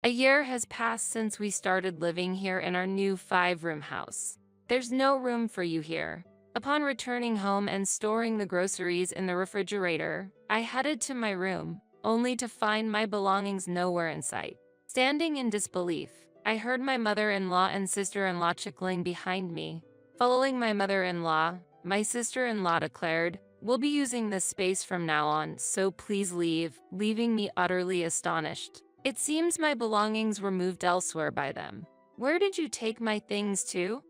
A year has passed since we started living here in our new 5-room house. There's no room for you here. Upon returning home and storing the groceries in the refrigerator, I headed to my room, only to find my belongings nowhere in sight. Standing in disbelief, I heard my mother-in-law and sister-in-law chuckling behind me. Following my mother-in-law, my sister-in-law declared, "We'll be using this space from now on, so please leave," leaving me utterly astonished. It seems my belongings were moved elsewhere by them. "Where did you take my things to?"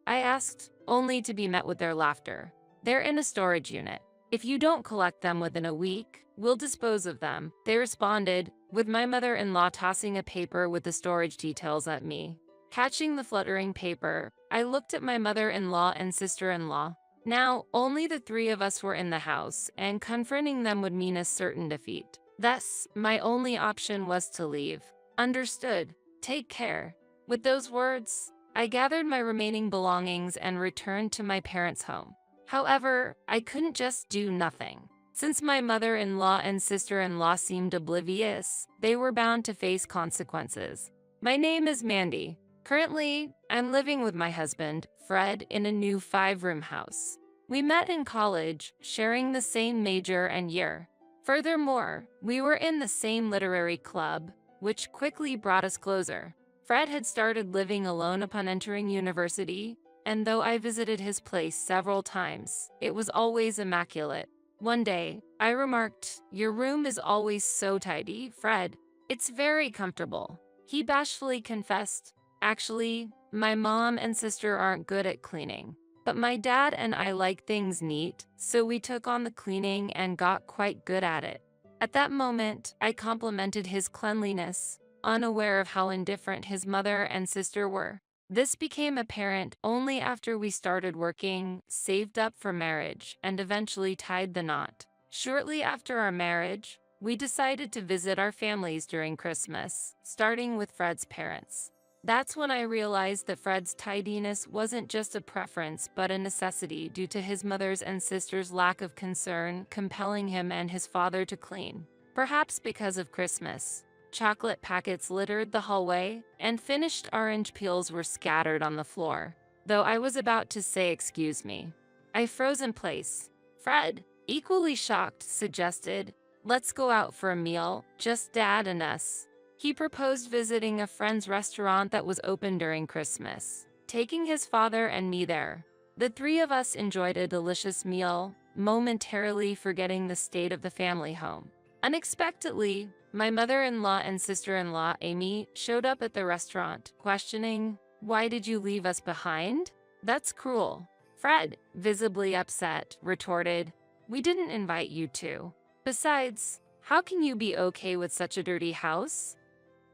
I asked, only to be met with their laughter. "They're in a storage unit. If you don't collect them within a week, we'll dispose of them," they responded, with my mother-in-law tossing a paper with the storage details at me. Catching the fluttering paper, I looked at my mother-in-law and sister-in-law. Now, only the three of us were in the house, and confronting them would mean a certain defeat. Thus, my only option was to leave. "Understood. Take care." With those words, I gathered my remaining belongings and returned to my parents' home. However, I couldn't just do nothing. Since my mother-in-law and sister-in-law seemed oblivious, they were bound to face consequences. My name is Mandy. Currently, I'm living with my husband, Fred, in a new 5-room house. We met in college, sharing the same major and year. Furthermore, we were in the same literary club, which quickly brought us closer. Fred had started living alone upon entering university, and though I visited his place several times, it was always immaculate. One day, I remarked, "Your room is always so tidy, Fred. It's very comfortable." He bashfully confessed, "Actually, my mom and sister aren't good at cleaning. But my dad and I like things neat, so we took on the cleaning and got quite good at it." At that moment, I complimented his cleanliness, unaware of how indifferent his mother and sister were. This became apparent only after we started working, saved up for marriage, and eventually tied the knot. Shortly after our marriage, we decided to visit our families during Christmas, starting with Fred's parents. That's when I realized that Fred's tidiness wasn't just a preference but a necessity due to his mother's and sister's lack of concern compelling him and his father to clean. Perhaps because of Christmas, chocolate packets littered the hallway, and finished orange peels were scattered on the floor. Though I was about to say excuse me, I froze in place. Fred, equally shocked, suggested, "Let's go out for a meal, just Dad and us." He proposed visiting a friend's restaurant that was open during Christmas, taking his father and me there. The three of us enjoyed a delicious meal, momentarily forgetting the state of the family home. Unexpectedly, my mother-in-law and sister-in-law, Amy, showed up at the restaurant, questioning, "Why did you leave us behind?" "That's cruel." Fred, visibly upset, retorted, "We didn't invite you to. Besides, how can you be okay with such a dirty house?"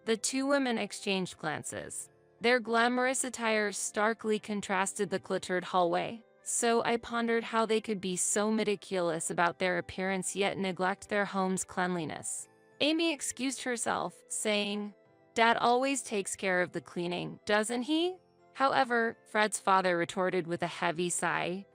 The two women exchanged glances. Their glamorous attire starkly contrasted the cluttered hallway, so I pondered how they could be so meticulous about their appearance yet neglect their home's cleanliness. Amy excused herself, saying, "Dad always takes care of the cleaning, doesn't he?" However, Fred's father retorted with a heavy sigh,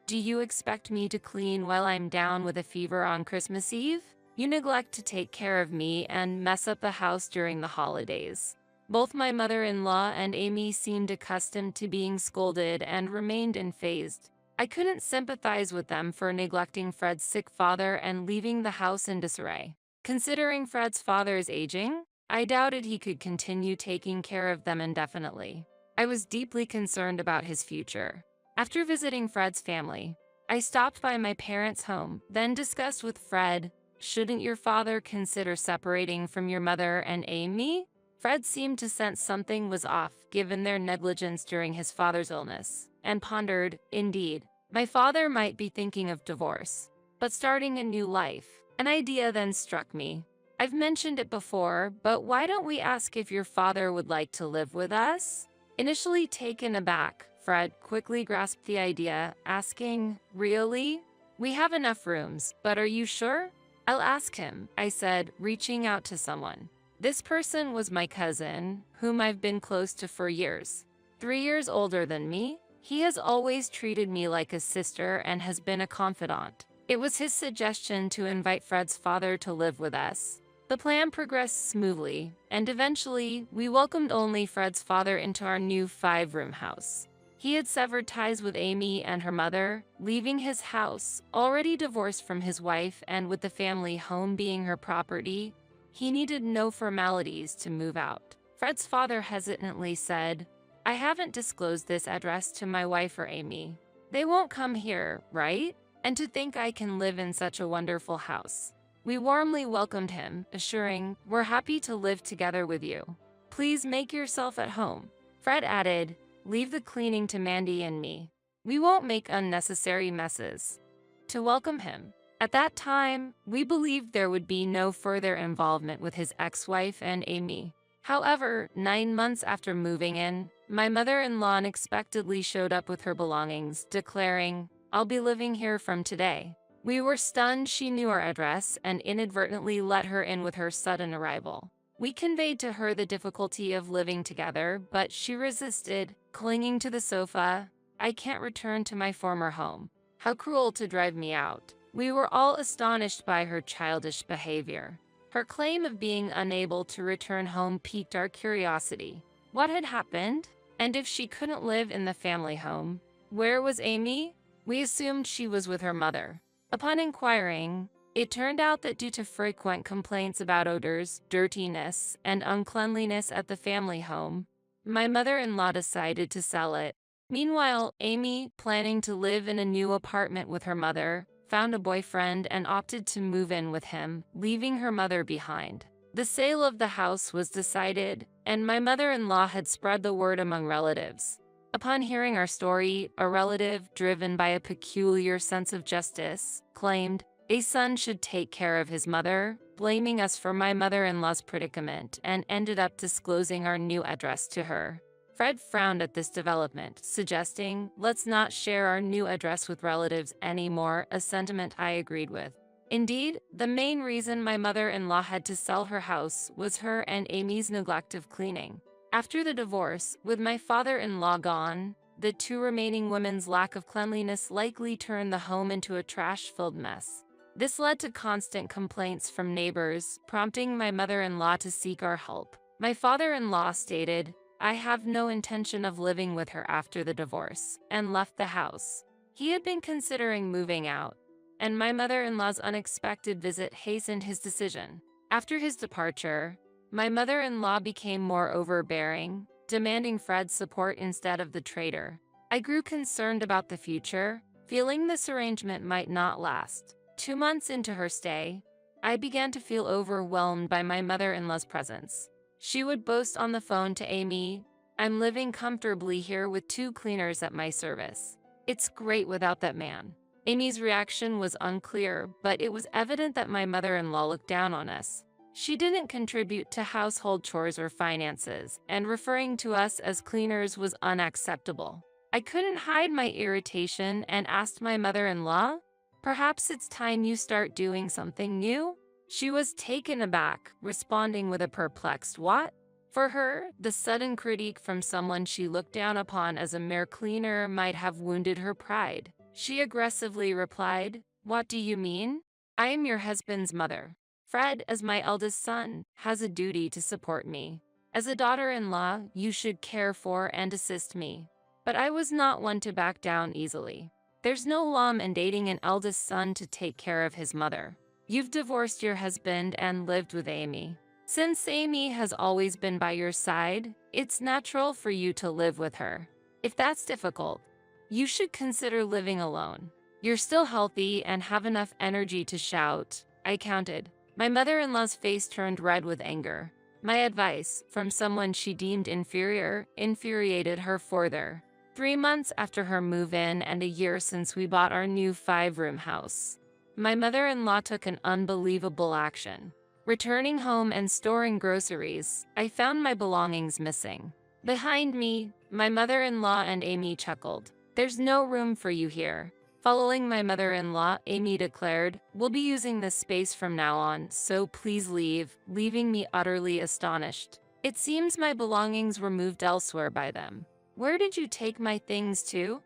"Do you expect me to clean while I'm down with a fever on Christmas Eve? You neglect to take care of me and mess up the house during the holidays." Both my mother-in-law and Amy seemed accustomed to being scolded and remained unfazed. I couldn't sympathize with them for neglecting Fred's sick father and leaving the house in disarray. Considering Fred's father is aging, I doubted he could continue taking care of them indefinitely. I was deeply concerned about his future. After visiting Fred's family, I stopped by my parents' home, then discussed with Fred, "Shouldn't your father consider separating from your mother and Amy?" Fred seemed to sense something was off, given their negligence during his father's illness, and pondered, "Indeed, my father might be thinking of divorce, but starting a new life." An idea then struck me. "I've mentioned it before, but why don't we ask if your father would like to live with us?" Initially taken aback, Fred quickly grasped the idea, asking, "Really? We have enough rooms, but are you sure?" "I'll ask him," I said, reaching out to someone. This person was my cousin, whom I've been close to for years. 3 years older than me, he has always treated me like a sister and has been a confidant. It was his suggestion to invite Fred's father to live with us. The plan progressed smoothly, and eventually, we welcomed only Fred's father into our new 5-room house. He had severed ties with Amy and her mother, leaving his house, already divorced from his wife and with the family home being her property. He needed no formalities to move out. Fred's father hesitantly said, "I haven't disclosed this address to my wife or Amy. They won't come here, right? And to think I can live in such a wonderful house." We warmly welcomed him, assuring, "We're happy to live together with you. Please make yourself at home." Fred added, "Leave the cleaning to Mandy and me. We won't make unnecessary messes." To welcome him. At that time, we believed there would be no further involvement with his ex-wife and Amy. However, 9 months after moving in, my mother-in-law unexpectedly showed up with her belongings, declaring, "I'll be living here from today." We were stunned she knew our address and inadvertently let her in with her sudden arrival. We conveyed to her the difficulty of living together, but she resisted, clinging to the sofa. "I can't return to my former home. How cruel to drive me out." We were all astonished by her childish behavior. Her claim of being unable to return home piqued our curiosity. What had happened? And if she couldn't live in the family home, where was Amy? We assumed she was with her mother. Upon inquiring, it turned out that due to frequent complaints about odors, dirtiness, and uncleanliness at the family home, my mother-in-law decided to sell it. Meanwhile, Amy, planning to live in a new apartment with her mother, found a boyfriend and opted to move in with him, leaving her mother behind. The sale of the house was decided, and my mother-in-law had spread the word among relatives. Upon hearing our story, a relative, driven by a peculiar sense of justice, claimed a son should take care of his mother, blaming us for my mother-in-law's predicament, and ended up disclosing our new address to her. Fred frowned at this development, suggesting, "Let's not share our new address with relatives anymore," a sentiment I agreed with. Indeed, the main reason my mother-in-law had to sell her house was her and Amy's neglect of cleaning. After the divorce, with my father-in-law gone, the two remaining women's lack of cleanliness likely turned the home into a trash-filled mess. This led to constant complaints from neighbors, prompting my mother-in-law to seek our help. My father-in-law stated, "I have no intention of living with her after the divorce," and left the house. He had been considering moving out, and my mother-in-law's unexpected visit hastened his decision. After his departure, my mother-in-law became more overbearing, demanding Fred's support instead of the traitor. I grew concerned about the future, feeling this arrangement might not last. 2 months into her stay, I began to feel overwhelmed by my mother-in-law's presence. She would boast on the phone to Amy, "I'm living comfortably here with 2 cleaners at my service. It's great without that man." Amy's reaction was unclear, but it was evident that my mother-in-law looked down on us. She didn't contribute to household chores or finances, and referring to us as cleaners was unacceptable. I couldn't hide my irritation and asked my mother-in-law, "Perhaps it's time you start doing something new?" She was taken aback, responding with a perplexed "What?" For her, the sudden critique from someone she looked down upon as a mere cleaner might have wounded her pride. She aggressively replied, "What do you mean? I am your husband's mother. Fred, as my eldest son, has a duty to support me. As a daughter-in-law, you should care for and assist me." But I was not one to back down easily. There's no law mandating an eldest son to take care of his mother. You've divorced your husband and lived with Amy. Since Amy has always been by your side, it's natural for you to live with her. If that's difficult, you should consider living alone. You're still healthy and have enough energy to shout, I counted. My mother-in-law's face turned red with anger. My advice, from someone she deemed inferior, infuriated her further. 3 months after her move-in and a year since we bought our new 5-room house, my mother-in-law took an unbelievable action. Returning home and storing groceries, I found my belongings missing. Behind me, my mother-in-law and Amy chuckled. "There's no room for you here." Following my mother-in-law, Amy declared, "We'll be using this space from now on, so please leave," leaving me utterly astonished. It seems my belongings were moved elsewhere by them. "Where did you take my things to?"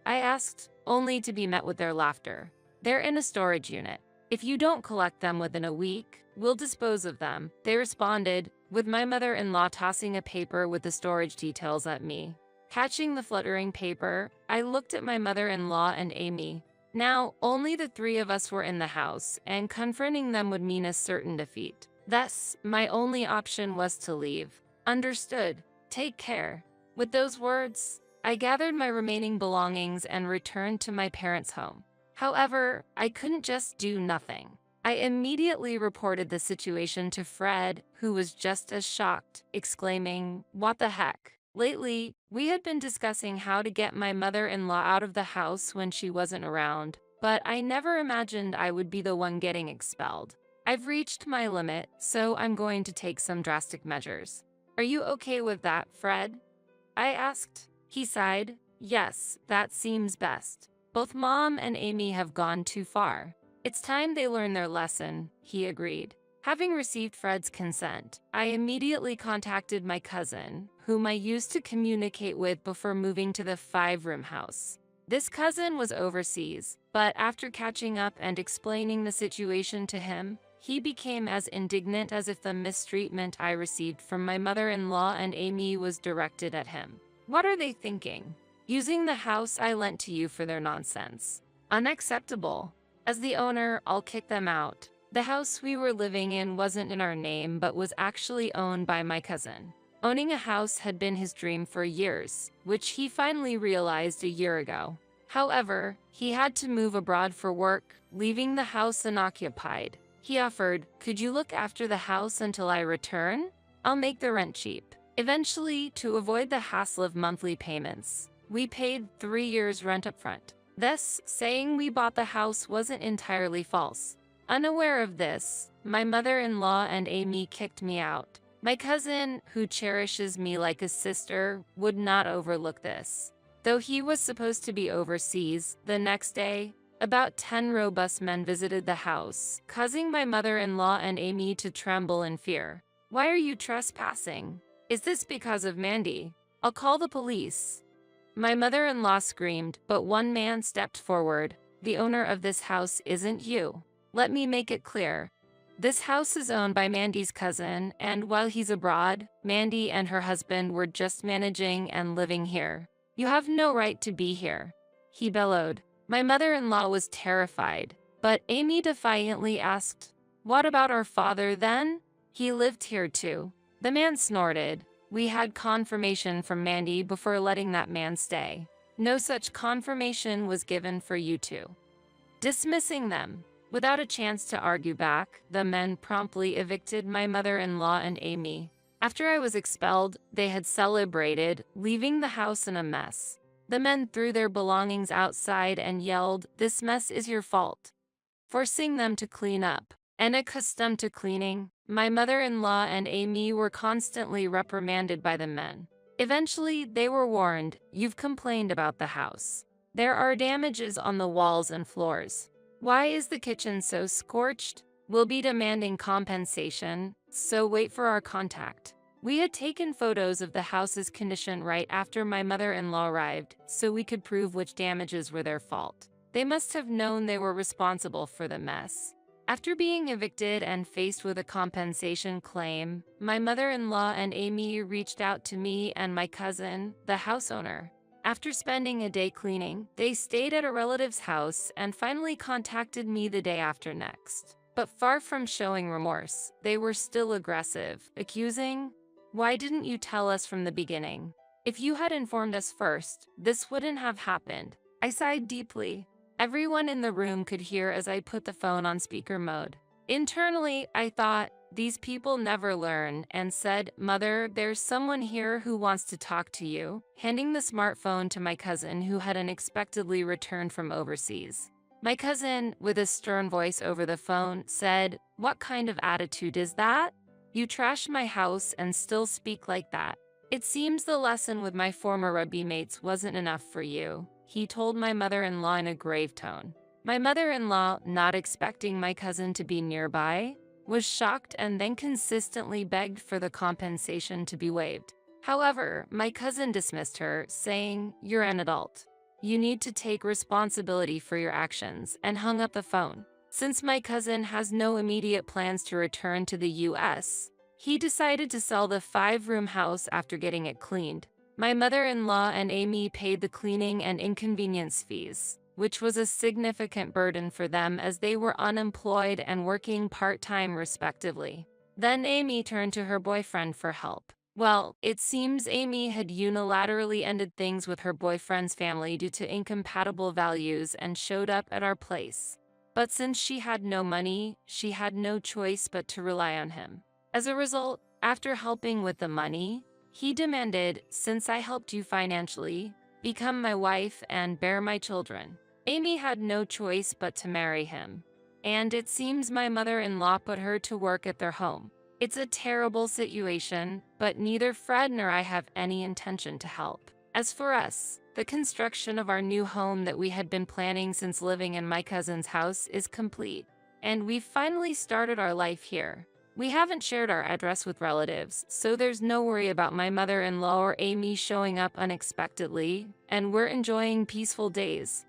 I asked, only to be met with their laughter. "They're in a storage unit. If you don't collect them within a week, We'll dispose of them, they responded, with my mother-in-law tossing a paper with the storage details at me. Catching the fluttering paper, I looked at my mother-in-law and Amy. Now, only the three of us were in the house, and confronting them would mean a certain defeat. Thus, my only option was to leave. Understood. Take care. With those words, I gathered my remaining belongings and returned to my parents' home. However, I couldn't just do nothing. I immediately reported the situation to Fred, who was just as shocked, exclaiming, "What the heck?" Lately, we had been discussing how to get my mother-in-law out of the house when she wasn't around, but I never imagined I would be the one getting expelled. I've reached my limit, so I'm going to take some drastic measures. Are you okay with that, Fred? I asked. He sighed. Yes, that seems best. Both Mom and Amy have gone too far. It's time they learn their lesson, he agreed. Having received Fred's consent, I immediately contacted my cousin, whom I used to communicate with before moving to the five-room house. This cousin was overseas, but after catching up and explaining the situation to him, he became as indignant as if the mistreatment I received from my mother-in-law and Amy was directed at him. What are they thinking? Using the house I lent to you for their nonsense. Unacceptable. As the owner, I'll kick them out. The house we were living in wasn't in our name but was actually owned by my cousin. Owning a house had been his dream for years, which he finally realized a year ago. However, he had to move abroad for work, leaving the house unoccupied. He offered, "Could you look after the house until I return? I'll make the rent cheap." Eventually, to avoid the hassle of monthly payments, we paid 3 years' rent up front. Thus, saying we bought the house wasn't entirely false. Unaware of this, my mother-in-law and Amy kicked me out. My cousin, who cherishes me like a sister, would not overlook this. Though he was supposed to be overseas, the next day, about 10 robust men visited the house, causing my mother-in-law and Amy to tremble in fear. "Why are you trespassing? Is this because of Mandy? I'll call the police." My mother-in-law screamed, but one man stepped forward. "The owner of this house isn't you. Let me make it clear. This house is owned by Mandy's cousin, and while he's abroad, Mandy and her husband were just managing and living here. You have no right to be here," he bellowed. My mother-in-law was terrified, but Amy defiantly asked, "What about our father then? He lived here too." The man snorted. "We had confirmation from Mandy before letting that man stay. No such confirmation was given for you two." Dismissing them, without a chance to argue back, the men promptly evicted my mother-in-law and Amy. After I was expelled, they had celebrated, leaving the house in a mess. The men threw their belongings outside and yelled, "This mess is your fault," forcing them to clean up. And accustomed to cleaning, my mother-in-law and Amy were constantly reprimanded by the men. Eventually, they were warned, "You've complained about the house. There are damages on the walls and floors. Why is the kitchen so scorched? We'll be demanding compensation, so wait for our contact." We had taken photos of the house's condition right after my mother-in-law arrived, so we could prove which damages were their fault. They must have known they were responsible for the mess. After being evicted and faced with a compensation claim, my mother-in-law and Amy reached out to me and my cousin, the house owner. After spending a day cleaning, they stayed at a relative's house and finally contacted me the day after next. But far from showing remorse, they were still aggressive, accusing, "Why didn't you tell us from the beginning? If you had informed us first, this wouldn't have happened." I sighed deeply. Everyone in the room could hear as I put the phone on speaker mode. Internally, I thought, these people never learn, and said, "Mother, there's someone here who wants to talk to you," handing the smartphone to my cousin who had unexpectedly returned from overseas. My cousin, with a stern voice over the phone, said, "What kind of attitude is that? You trash my house and still speak like that. It seems the lesson with my former rugby mates wasn't enough for you," he told my mother-in-law in a grave tone. My mother-in-law, not expecting my cousin to be nearby, was shocked and then consistently begged for the compensation to be waived. However, my cousin dismissed her, saying, "You're an adult. You need to take responsibility for your actions," and hung up the phone. Since my cousin has no immediate plans to return to the US, he decided to sell the 5-room house after getting it cleaned. My mother-in-law and Amy paid the cleaning and inconvenience fees, which was a significant burden for them as they were unemployed and working part-time respectively. Then Amy turned to her boyfriend for help. Well, it seems Amy had unilaterally ended things with her boyfriend's family due to incompatible values and showed up at our place. But since she had no money, she had no choice but to rely on him. As a result, after helping with the money, he demanded, "Since I helped you financially, become my wife and bear my children." Amy had no choice but to marry him. And it seems my mother-in-law put her to work at their home. It's a terrible situation, but neither Fred nor I have any intention to help. As for us, the construction of our new home that we had been planning since living in my cousin's house is complete, and we've finally started our life here. We haven't shared our address with relatives, so there's no worry about my mother-in-law or Amy showing up unexpectedly, and we're enjoying peaceful days.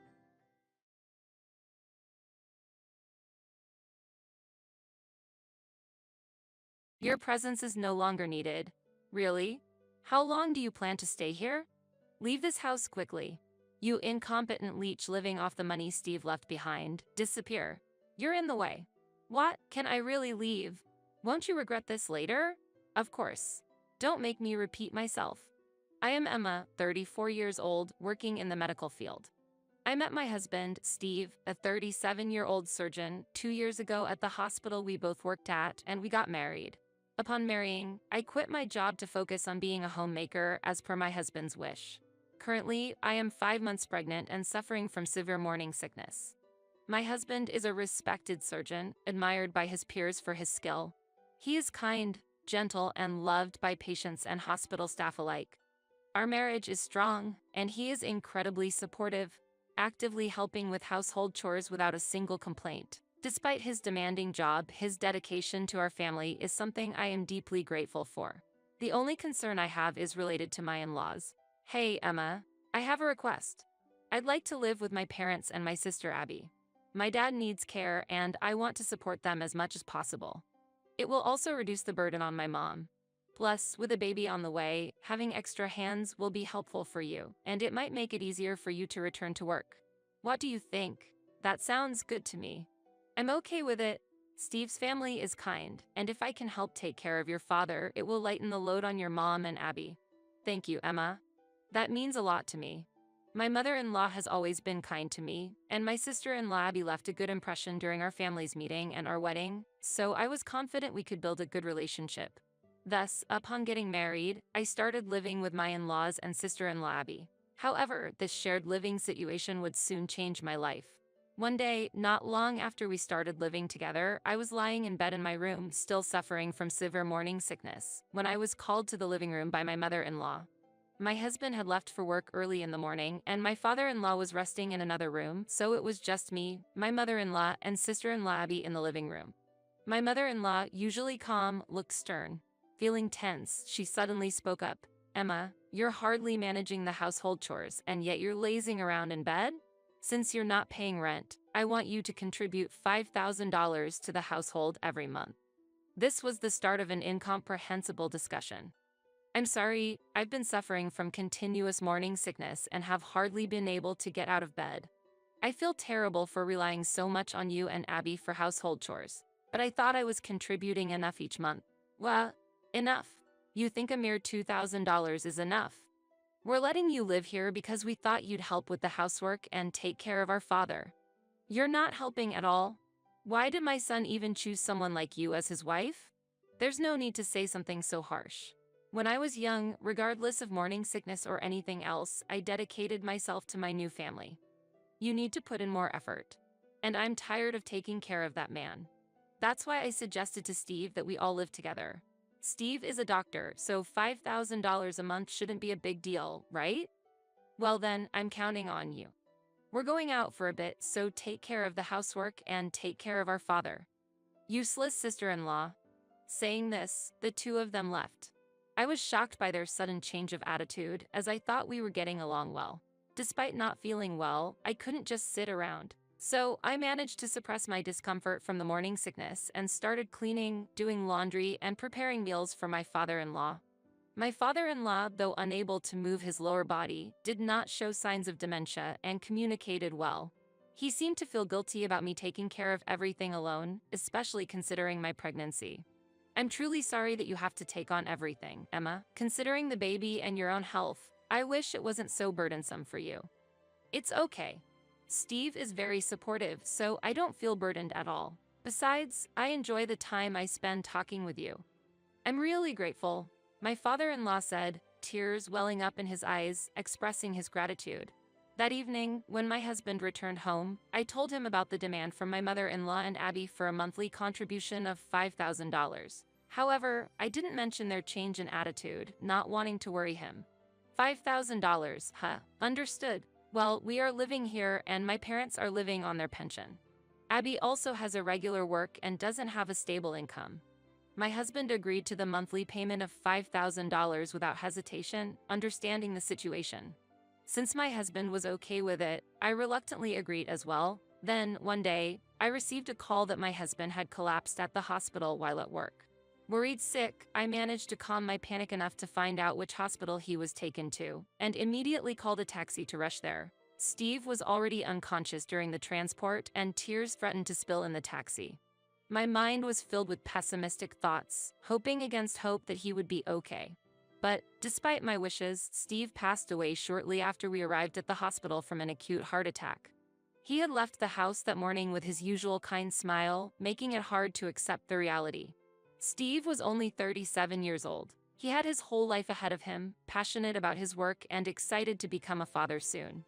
Your presence is no longer needed. Really? How long do you plan to stay here? Leave this house quickly. You incompetent leech living off the money Steve left behind. Disappear. You're in the way. What? Can I really leave? Won't you regret this later? Of course. Don't make me repeat myself. I am Emma, 34 years old, working in the medical field. I met my husband, Steve, a 37-year-old surgeon, 2 years ago at the hospital we both worked at, and we got married. Upon marrying, I quit my job to focus on being a homemaker as per my husband's wish. Currently, I am 5 months pregnant and suffering from severe morning sickness. My husband is a respected surgeon, admired by his peers for his skill. He is kind, gentle, and loved by patients and hospital staff alike. Our marriage is strong, and he is incredibly supportive, actively helping with household chores without a single complaint. Despite his demanding job, his dedication to our family is something I am deeply grateful for. The only concern I have is related to my in-laws. Hey, Emma, I have a request. I'd like to live with my parents and my sister Abby. My dad needs care, and I want to support them as much as possible. It will also reduce the burden on my mom. Plus, with a baby on the way, having extra hands will be helpful for you, and it might make it easier for you to return to work. What do you think? That sounds good to me. I'm okay with it. Steve's family is kind, and if I can help take care of your father, it will lighten the load on your mom and Abby. Thank you, Emma. That means a lot to me. My mother-in-law has always been kind to me, and my sister-in-law Abby left a good impression during our family's meeting and our wedding, so I was confident we could build a good relationship. Thus, upon getting married, I started living with my in-laws and sister-in-law Abby. However, this shared living situation would soon change my life. One day, not long after we started living together, I was lying in bed in my room, still suffering from severe morning sickness, when I was called to the living room by my mother-in-law. My husband had left for work early in the morning, and my father-in-law was resting in another room, so it was just me, my mother-in-law, and sister-in-law Abby in the living room. My mother-in-law, usually calm, looked stern. Feeling tense, she suddenly spoke up. Emma, you're hardly managing the household chores, and yet you're lazing around in bed? Since you're not paying rent, I want you to contribute $5,000 to the household every month. This was the start of an incomprehensible discussion. I'm sorry, I've been suffering from continuous morning sickness and have hardly been able to get out of bed. I feel terrible for relying so much on you and Abby for household chores, but I thought I was contributing enough each month. Well, enough. You think a mere $2,000 is enough? We're letting you live here because we thought you'd help with the housework and take care of our father. You're not helping at all. Why did my son even choose someone like you as his wife? There's no need to say something so harsh. When I was young, regardless of morning sickness or anything else, I dedicated myself to my new family. You need to put in more effort. And I'm tired of taking care of that man. That's why I suggested to Steve that we all live together. Steve is a doctor, so $5,000 a month shouldn't be a big deal, right? Well then, I'm counting on you. We're going out for a bit, so take care of the housework and take care of our father. Useless sister-in-law. Saying this, the two of them left. I was shocked by their sudden change of attitude, as I thought we were getting along well. Despite not feeling well, I couldn't just sit around. So I managed to suppress my discomfort from the morning sickness and started cleaning, doing laundry, and preparing meals for my father-in-law. My father-in-law, though unable to move his lower body, did not show signs of dementia and communicated well. He seemed to feel guilty about me taking care of everything alone, especially considering my pregnancy. I'm truly sorry that you have to take on everything, Emma. Considering the baby and your own health, I wish it wasn't so burdensome for you. It's okay. Steve is very supportive, so I don't feel burdened at all. Besides, I enjoy the time I spend talking with you. I'm really grateful, my father-in-law said, tears welling up in his eyes, expressing his gratitude. That evening, when my husband returned home, I told him about the demand from my mother-in-law and Abby for a monthly contribution of $5,000. However, I didn't mention their change in attitude, not wanting to worry him. $5,000, huh? Understood. Well, we are living here and my parents are living on their pension. Abby also has a regular work and doesn't have a stable income. My husband agreed to the monthly payment of $5,000 without hesitation, understanding the situation. Since my husband was okay with it, I reluctantly agreed as well. Then, one day, I received a call that my husband had collapsed at the hospital while at work. Worried sick, I managed to calm my panic enough to find out which hospital he was taken to, and immediately called a taxi to rush there. Steve was already unconscious during the transport, and tears threatened to spill in the taxi. My mind was filled with pessimistic thoughts, hoping against hope that he would be okay. But, despite my wishes, Steve passed away shortly after we arrived at the hospital from an acute heart attack. He had left the house that morning with his usual kind smile, making it hard to accept the reality. Steve was only 37 years old. He had his whole life ahead of him, passionate about his work and excited to become a father soon.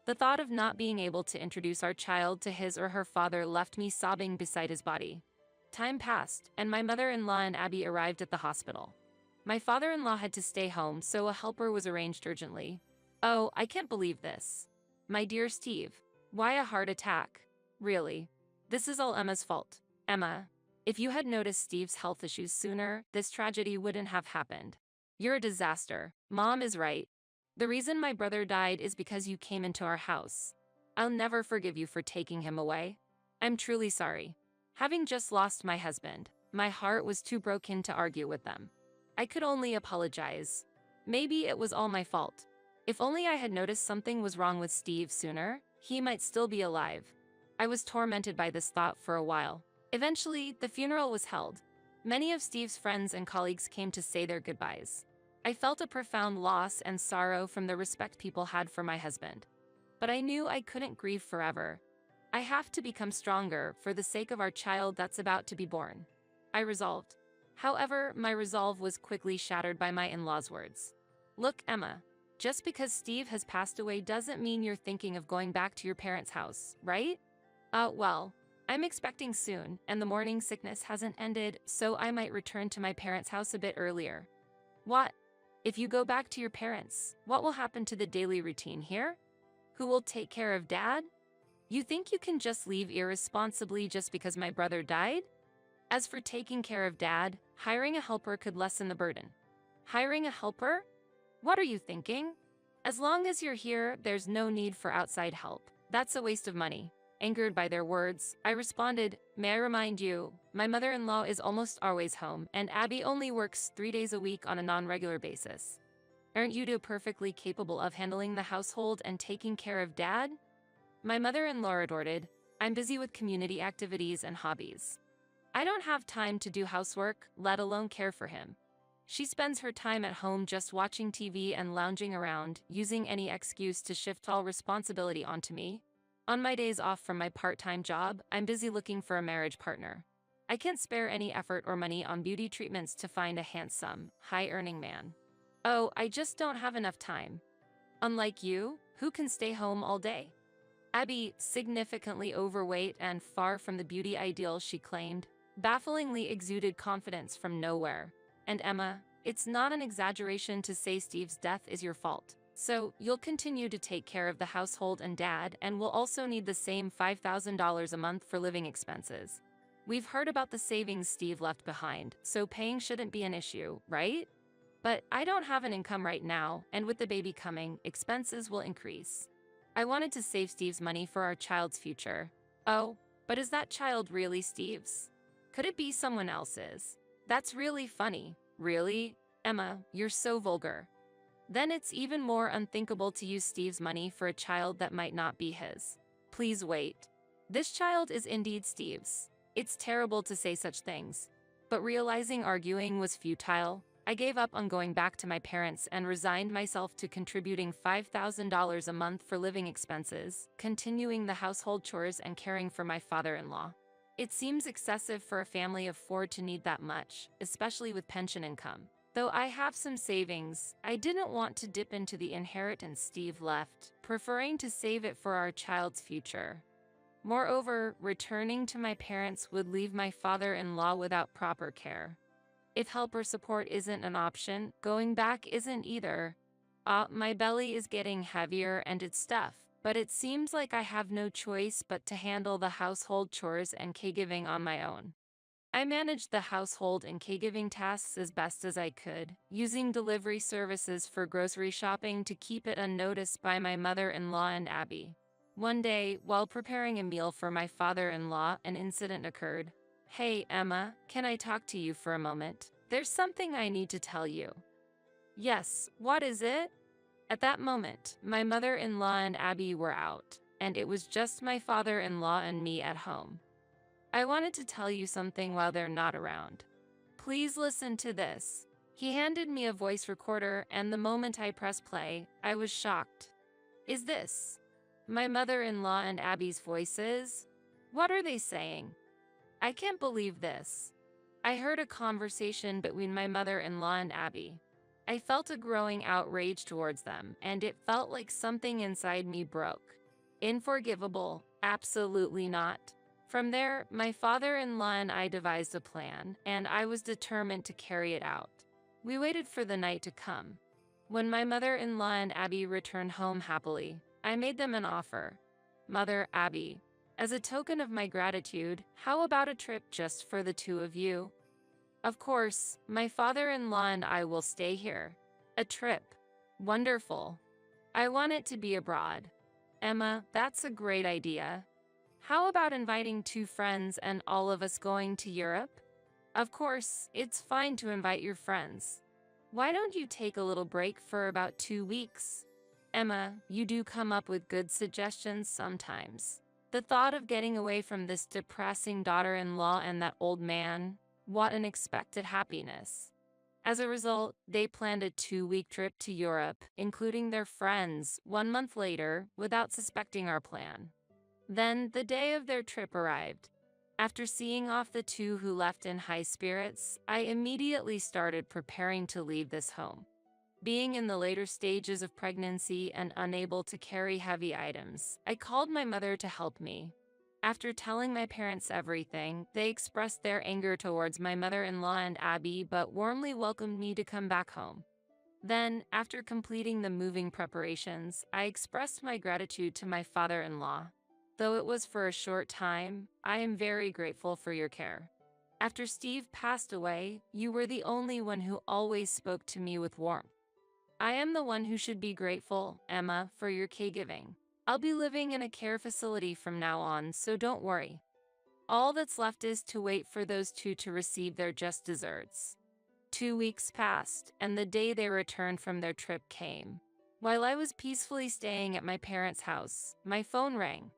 The thought of not being able to introduce our child to his or her father left me sobbing beside his body. Time passed, and my mother-in-law and Abby arrived at the hospital. My father-in-law had to stay home, so a helper was arranged urgently. Oh, I can't believe this. My dear Steve, why a heart attack? Really? This is all Emma's fault. Emma, if you had noticed Steve's health issues sooner, this tragedy wouldn't have happened. You're a disaster. Mom is right. The reason my brother died is because you came into our house. I'll never forgive you for taking him away. I'm truly sorry. Having just lost my husband, my heart was too broken to argue with them. I could only apologize. Maybe it was all my fault. If only I had noticed something was wrong with Steve sooner, he might still be alive. I was tormented by this thought for a while. Eventually, the funeral was held. Many of Steve's friends and colleagues came to say their goodbyes. I felt a profound loss and sorrow from the respect people had for my husband. But I knew I couldn't grieve forever. I have to become stronger for the sake of our child that's about to be born. I resolved. However, my resolve was quickly shattered by my in-laws' words. Look, Emma, just because Steve has passed away doesn't mean you're thinking of going back to your parents' house, right? Well, I'm expecting soon, and the morning sickness hasn't ended, so I might return to my parents' house a bit earlier. What? If you go back to your parents, what will happen to the daily routine here? Who will take care of Dad? You think you can just leave irresponsibly just because my brother died? As for taking care of Dad, hiring a helper could lessen the burden. Hiring a helper? What are you thinking? As long as you're here, there's no need for outside help. That's a waste of money. Angered by their words, I responded, may I remind you, my mother-in-law is almost always home, and Abby only works 3 days a week on a non-regular basis. Aren't you two perfectly capable of handling the household and taking care of Dad? My mother-in-law retorted, I'm busy with community activities and hobbies. I don't have time to do housework, let alone care for him. She spends her time at home just watching TV and lounging around, using any excuse to shift all responsibility onto me. On my days off from my part-time job, I'm busy looking for a marriage partner. I can't spare any effort or money on beauty treatments to find a handsome, high-earning man. Oh, I just don't have enough time. Unlike you, who can stay home all day? Abby, significantly overweight and far from the beauty ideal she claimed, bafflingly exuded confidence from nowhere. And Emma, it's not an exaggeration to say Steve's death is your fault. So, you'll continue to take care of the household and Dad, and will also need the same $5,000 a month for living expenses. We've heard about the savings Steve left behind, so paying shouldn't be an issue, right? But I don't have an income right now, and with the baby coming, expenses will increase. I wanted to save Steve's money for our child's future. Oh, but is that child really Steve's? Could it be someone else's? That's really funny. Really? Emma, you're so vulgar. Then it's even more unthinkable to use Steve's money for a child that might not be his. Please wait. This child is indeed Steve's. It's terrible to say such things. But realizing arguing was futile, I gave up on going back to my parents and resigned myself to contributing $5,000 a month for living expenses, continuing the household chores and caring for my father-in-law. It seems excessive for a family of four to need that much, especially with pension income. Though I have some savings, I didn't want to dip into the inheritance Steve left, preferring to save it for our child's future. Moreover, returning to my parents would leave my father-in-law without proper care. If help or support isn't an option, going back isn't either. My belly is getting heavier and it's stuff, but it seems like I have no choice but to handle the household chores and caregiving on my own. I managed the household and caregiving tasks as best as I could, using delivery services for grocery shopping to keep it unnoticed by my mother-in-law and Abby. One day, while preparing a meal for my father-in-law, an incident occurred. "Hey, Emma, can I talk to you for a moment? There's something I need to tell you." "Yes, what is it?" At that moment, my mother-in-law and Abby were out, and it was just my father-in-law and me at home. "I wanted to tell you something while they're not around. Please listen to this." He handed me a voice recorder, and the moment I pressed play, I was shocked. "Is this my mother-in-law and Abby's voices? What are they saying? I can't believe this." I heard a conversation between my mother-in-law and Abby. I felt a growing outrage towards them, and it felt like something inside me broke. Unforgivable? Absolutely not. From there, my father-in-law and I devised a plan, and I was determined to carry it out. We waited for the night to come. When my mother-in-law and Abby returned home happily, I made them an offer. "Mother, Abby, as a token of my gratitude, how about a trip just for the two of you? Of course, my father-in-law and I will stay here." "A trip? Wonderful. I want it to be abroad." "Emma, that's a great idea. How about inviting two friends and all of us going to Europe?" "Of course, it's fine to invite your friends. Why don't you take a little break for about 2 weeks? Emma, you do come up with good suggestions sometimes. The thought of getting away from this depressing daughter-in-law and that old man, what an unexpected happiness." As a result, they planned a 2-week trip to Europe, including their friends, 1 month later, without suspecting our plan. Then, the day of their trip arrived. After seeing off the two who left in high spirits, I immediately started preparing to leave this home. Being in the later stages of pregnancy and unable to carry heavy items, I called my mother to help me. After telling my parents everything, they expressed their anger towards my mother-in-law and Abby but warmly welcomed me to come back home. Then, after completing the moving preparations, I expressed my gratitude to my father-in-law. "Though it was for a short time, I am very grateful for your care. After Steve passed away, you were the only one who always spoke to me with warmth. I am the one who should be grateful, Emma, for your caregiving. I'll be living in a care facility from now on, so don't worry. All that's left is to wait for those two to receive their just desserts." 2 weeks passed, and the day they returned from their trip came. While I was peacefully staying at my parents' house, my phone rang.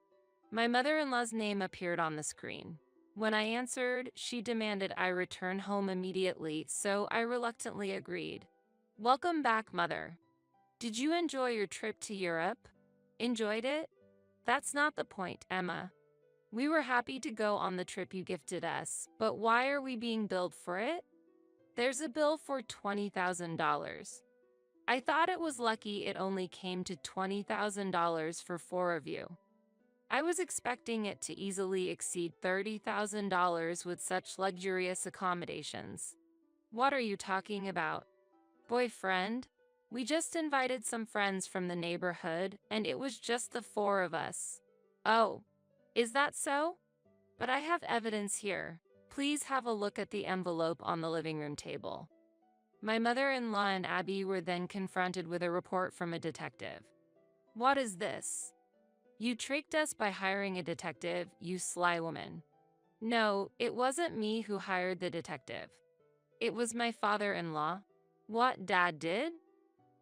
My mother-in-law's name appeared on the screen. When I answered, she demanded I return home immediately, so I reluctantly agreed. "Welcome back, Mother. Did you enjoy your trip to Europe?" "Enjoyed it? That's not the point, Emma. We were happy to go on the trip you gifted us, but why are we being billed for it? There's a bill for $20,000. I thought it was lucky it only came to $20,000 for 4 of you. I was expecting it to easily exceed $30,000 with such luxurious accommodations." "What are you talking about? Boyfriend? We just invited some friends from the neighborhood, and it was just the 4 of us." "Oh, is that so? But I have evidence here. Please have a look at the envelope on the living room table." My mother-in-law and Abby were then confronted with a report from a detective. "What is this?" You tricked us by hiring a detective, you sly woman. No, it wasn't me who hired the detective. It was my father-in-law. What Dad did?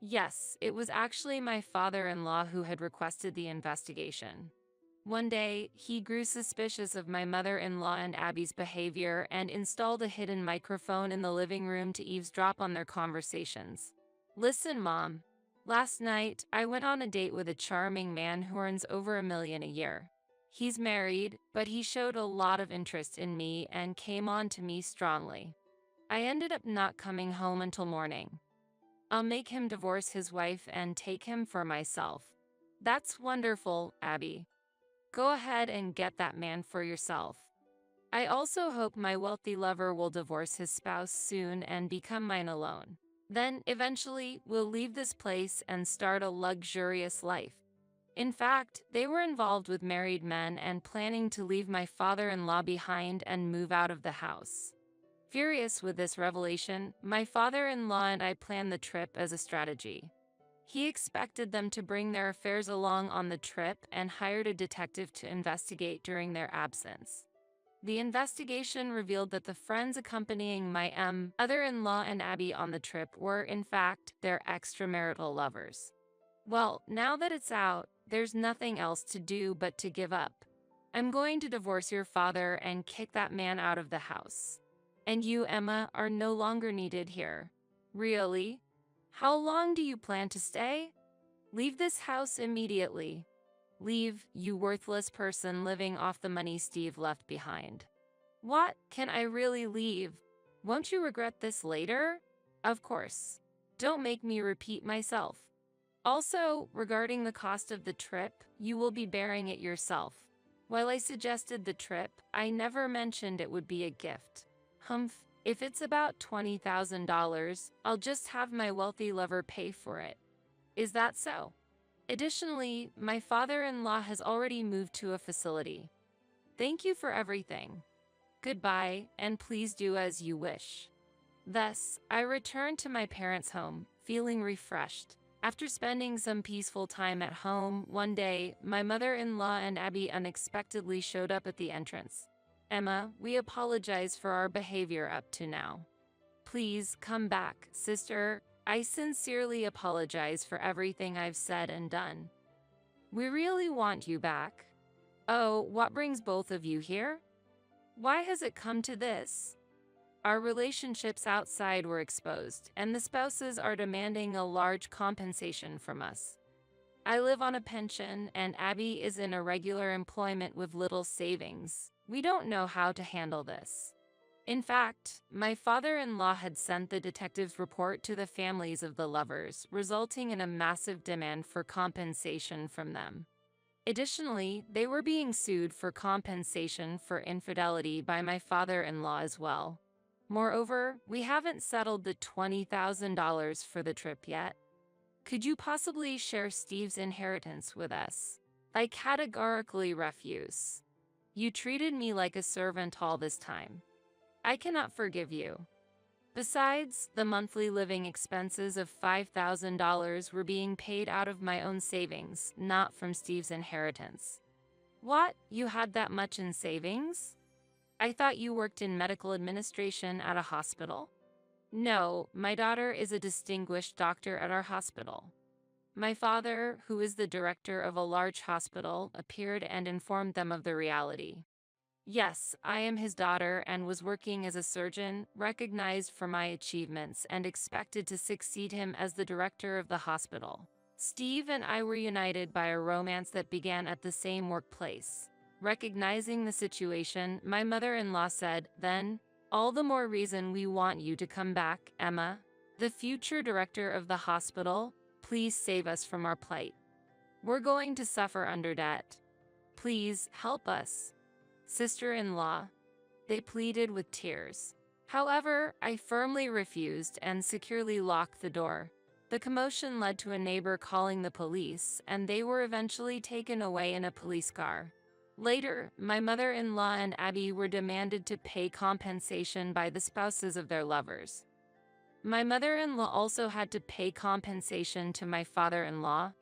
Yes, it was actually my father-in-law who had requested the investigation. One day, he grew suspicious of my mother-in-law and Abby's behavior and installed a hidden microphone in the living room to eavesdrop on their conversations. Listen, Mom. Last night, I went on a date with a charming man who earns over $1 million a year. He's married, but he showed a lot of interest in me and came on to me strongly. I ended up not coming home until morning. I'll make him divorce his wife and take him for myself. That's wonderful, Abby. Go ahead and get that man for yourself. I also hope my wealthy lover will divorce his spouse soon and become mine alone. Then, eventually, we'll leave this place and start a luxurious life. In fact, they were involved with married men and planning to leave my father-in-law behind and move out of the house. Furious with this revelation, my father-in-law and I planned the trip as a strategy. He expected them to bring their affairs along on the trip and hired a detective to investigate during their absence. The investigation revealed that the friends accompanying my mother-in-law and Abby on the trip were, in fact, their extramarital lovers. Well, now that it's out, there's nothing else to do but to give up. I'm going to divorce your father and kick that man out of the house. And you, Emma, are no longer needed here. Really? How long do you plan to stay? Leave this house immediately. Leave, you worthless person living off the money Steve left behind. What? Can I really leave? Won't you regret this later? Of course. Don't make me repeat myself. Also, regarding the cost of the trip, you will be bearing it yourself. While I suggested the trip, I never mentioned it would be a gift. Humph, if it's about $20,000, I'll just have my wealthy lover pay for it. Is that so? Additionally, my father-in-law has already moved to a facility. Thank you for everything. Goodbye, and please do as you wish. Thus, I returned to my parents' home, feeling refreshed. After spending some peaceful time at home, one day, my mother-in-law and Abby unexpectedly showed up at the entrance. Emma, we apologize for our behavior up to now. Please come back, sister. I sincerely apologize for everything I've said and done. We really want you back. Oh, what brings both of you here? Why has it come to this? Our relationships outside were exposed, and the spouses are demanding a large compensation from us. I live on a pension, and Abby is in irregular employment with little savings. We don't know how to handle this. In fact, my father-in-law had sent the detective's report to the families of the lovers, resulting in a massive demand for compensation from them. Additionally, they were being sued for compensation for infidelity by my father-in-law as well. Moreover, we haven't settled the $20,000 for the trip yet. Could you possibly share Steve's inheritance with us? I categorically refuse. You treated me like a servant all this time. I cannot forgive you. Besides, the monthly living expenses of $5,000 were being paid out of my own savings, not from Steve's inheritance. What? You had that much in savings? I thought you worked in medical administration at a hospital. No, my daughter is a distinguished doctor at our hospital. My father, who is the director of a large hospital, appeared and informed them of the reality. Yes, I am his daughter and was working as a surgeon, recognized for my achievements and expected to succeed him as the director of the hospital. Steve and I were united by a romance that began at the same workplace. Recognizing the situation, my mother-in-law said, "Then, all the more reason we want you to come back, Emma. The future director of the hospital, please save us from our plight. We're going to suffer under debt. Please help us." Sister-in-law, they pleaded with tears. However, I firmly refused and securely locked the door. The commotion led to a neighbor calling the police, and they were eventually taken away in a police car. Later, my mother-in-law and Abby were demanded to pay compensation by the spouses of their lovers. My mother-in-law also had to pay compensation to my father-in-law.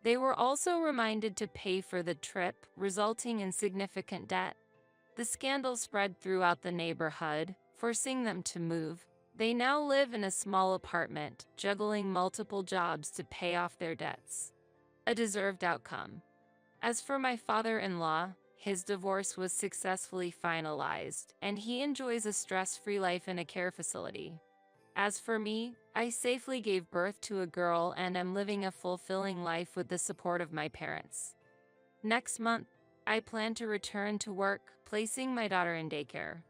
They were also reminded to pay for the trip, resulting in significant debt. The scandal spread throughout the neighborhood, forcing them to move. They now live in a small apartment, juggling multiple jobs to pay off their debts. A deserved outcome. As for my father-in-law, his divorce was successfully finalized, and he enjoys a stress-free life in a care facility. As for me, I safely gave birth to a girl and am living a fulfilling life with the support of my parents. Next month, I plan to return to work, placing my daughter in daycare.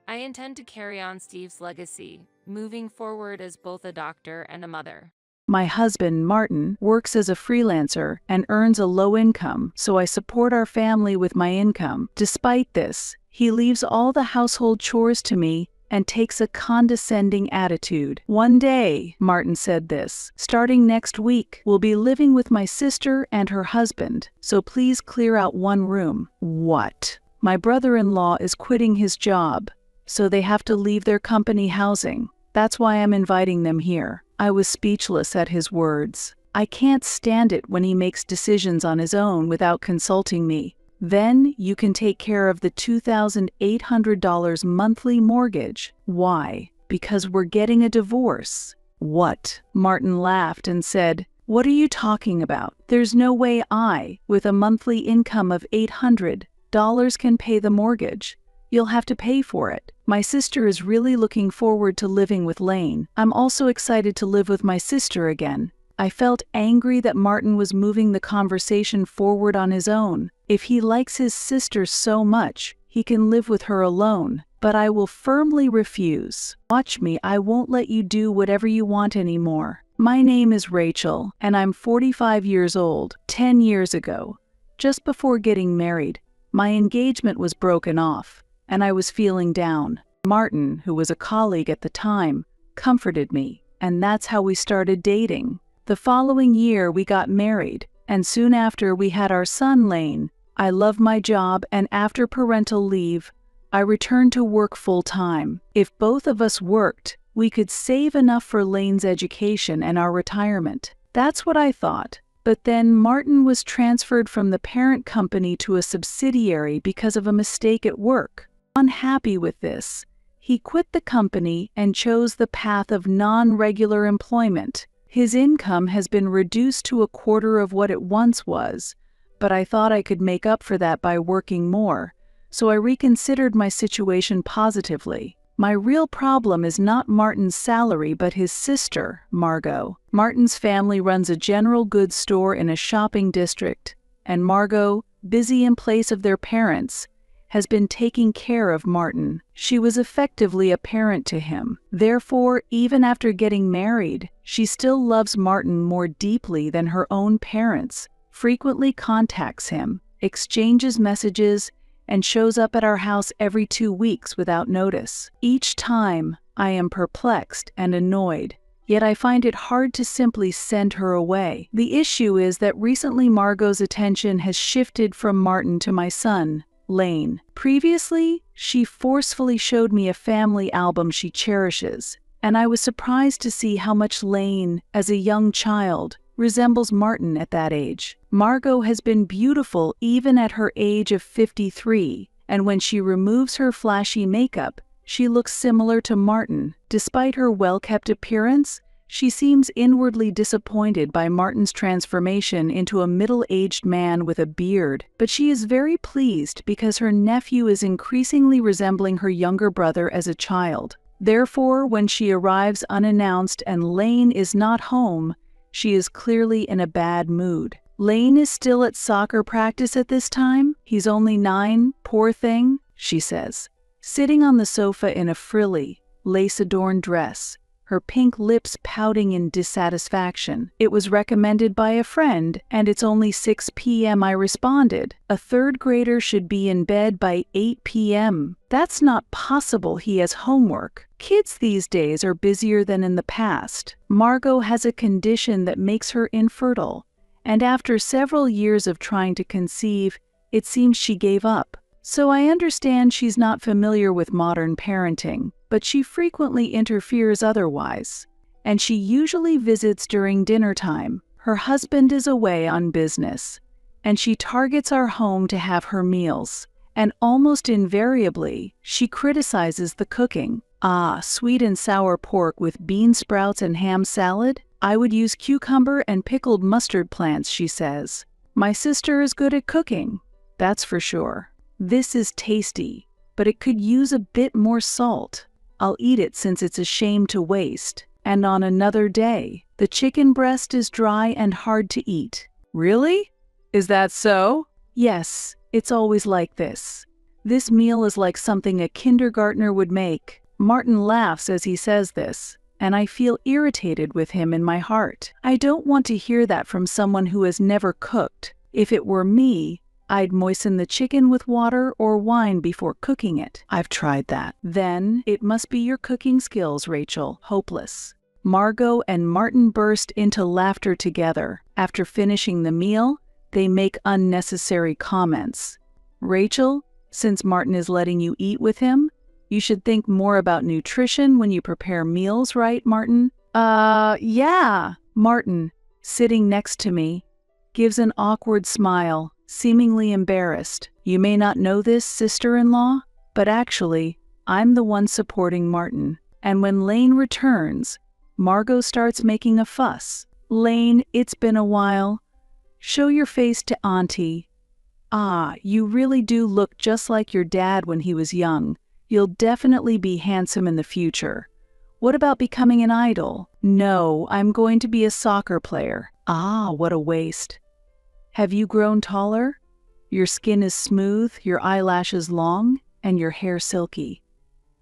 I intend to carry on Steve's legacy, moving forward as both a doctor and a mother. My husband, Martin, works as a freelancer and earns a low income, so I support our family with my income. Despite this, he leaves all the household chores to me and takes a condescending attitude. One day, Martin said this, starting next week, we'll be living with my sister and her husband, so please clear out one room. What? My brother-in-law is quitting his job, so they have to leave their company housing. That's why I'm inviting them here. I was speechless at his words. I can't stand it when he makes decisions on his own without consulting me. Then you can take care of the $2,800 monthly mortgage. Why? Because we're getting a divorce. What? Martin laughed and said, "What are you talking about? There's no way I, with a monthly income of $800, can pay the mortgage. You'll have to pay for it. My sister is really looking forward to living with Lane. I'm also excited to live with my sister again." I felt angry that Martin was moving the conversation forward on his own. If he likes his sister so much, he can live with her alone. But I will firmly refuse. Watch me, I won't let you do whatever you want anymore. My name is Rachel, and I'm 45 years old. 10 years ago, just before getting married, my engagement was broken off, and I was feeling down. Martin, who was a colleague at the time, comforted me, and that's how we started dating. The following year we got married, and soon after we had our son Lane. I love my job, and after parental leave, I returned to work full-time. If both of us worked, we could save enough for Lane's education and our retirement. That's what I thought. But then Martin was transferred from the parent company to a subsidiary because of a mistake at work. Unhappy with this, he quit the company and chose the path of non-regular employment. His income has been reduced to a quarter of what it once was, but I thought I could make up for that by working more, so I reconsidered my situation positively. My real problem is not Martin's salary but his sister, Margot. Martin's family runs a general goods store in a shopping district, and Margot, busy in place of their parents, has been taking care of Martin. She was effectively a parent to him. Therefore, even after getting married, she still loves Martin more deeply than her own parents, frequently contacts him, exchanges messages, and shows up at our house every 2 weeks without notice. Each time, I am perplexed and annoyed, yet I find it hard to simply send her away. The issue is that recently Margot's attention has shifted from Martin to my son, Lane. Previously, she forcefully showed me a family album she cherishes, and I was surprised to see how much Lane, as a young child, resembles Martin at that age. Margot has been beautiful even at her age of 53, and when she removes her flashy makeup, she looks similar to Martin. Despite her well-kept appearance, she seems inwardly disappointed by Martin's transformation into a middle-aged man with a beard, but she is very pleased because her nephew is increasingly resembling her younger brother as a child. Therefore, when she arrives unannounced and Lane is not home, she is clearly in a bad mood. Lane is still at soccer practice at this time? He's only 9, poor thing, she says, sitting on the sofa in a frilly, lace-adorned dress, her pink lips pouting in dissatisfaction. "It was recommended by a friend, and it's only 6 p.m. I responded. A third grader should be in bed by 8 p.m. That's not possible, he has homework. Kids these days are busier than in the past. Margot has a condition that makes her infertile, and after several years of trying to conceive, it seems she gave up. So I understand she's not familiar with modern parenting, but she frequently interferes otherwise, and she usually visits during dinner time. Her husband is away on business, and she targets our home to have her meals. And almost invariably, she criticizes the cooking. Ah, sweet and sour pork with bean sprouts and ham salad? I would use cucumber and pickled mustard plants, she says. My sister is good at cooking, that's for sure. This is tasty, but it could use a bit more salt. I'll eat it since it's a shame to waste. And on another day, the chicken breast is dry and hard to eat. Really? Is that so? Yes, it's always like this. This meal is like something a kindergartner would make. Martin laughs as he says this, and I feel irritated with him in my heart. I don't want to hear that from someone who has never cooked. If it were me, I'd moisten the chicken with water or wine before cooking it. I've tried that. Then, it must be your cooking skills, Rachel. Hopeless. Margot and Martin burst into laughter together. After finishing the meal, they make unnecessary comments. Rachel, since Martin is letting you eat with him, you should think more about nutrition when you prepare meals, right, Martin? Yeah. Martin, sitting next to me, gives an awkward smile, seemingly embarrassed. You may not know this, sister-in-law, but actually, I'm the one supporting Martin. And when Lane returns, Margot starts making a fuss. Lane, it's been a while. Show your face to Auntie. Ah, you really do look just like your dad when he was young. You'll definitely be handsome in the future. What about becoming an idol? No, I'm going to be a soccer player. Ah, what a waste. Have you grown taller? Your skin is smooth, your eyelashes long, and your hair silky.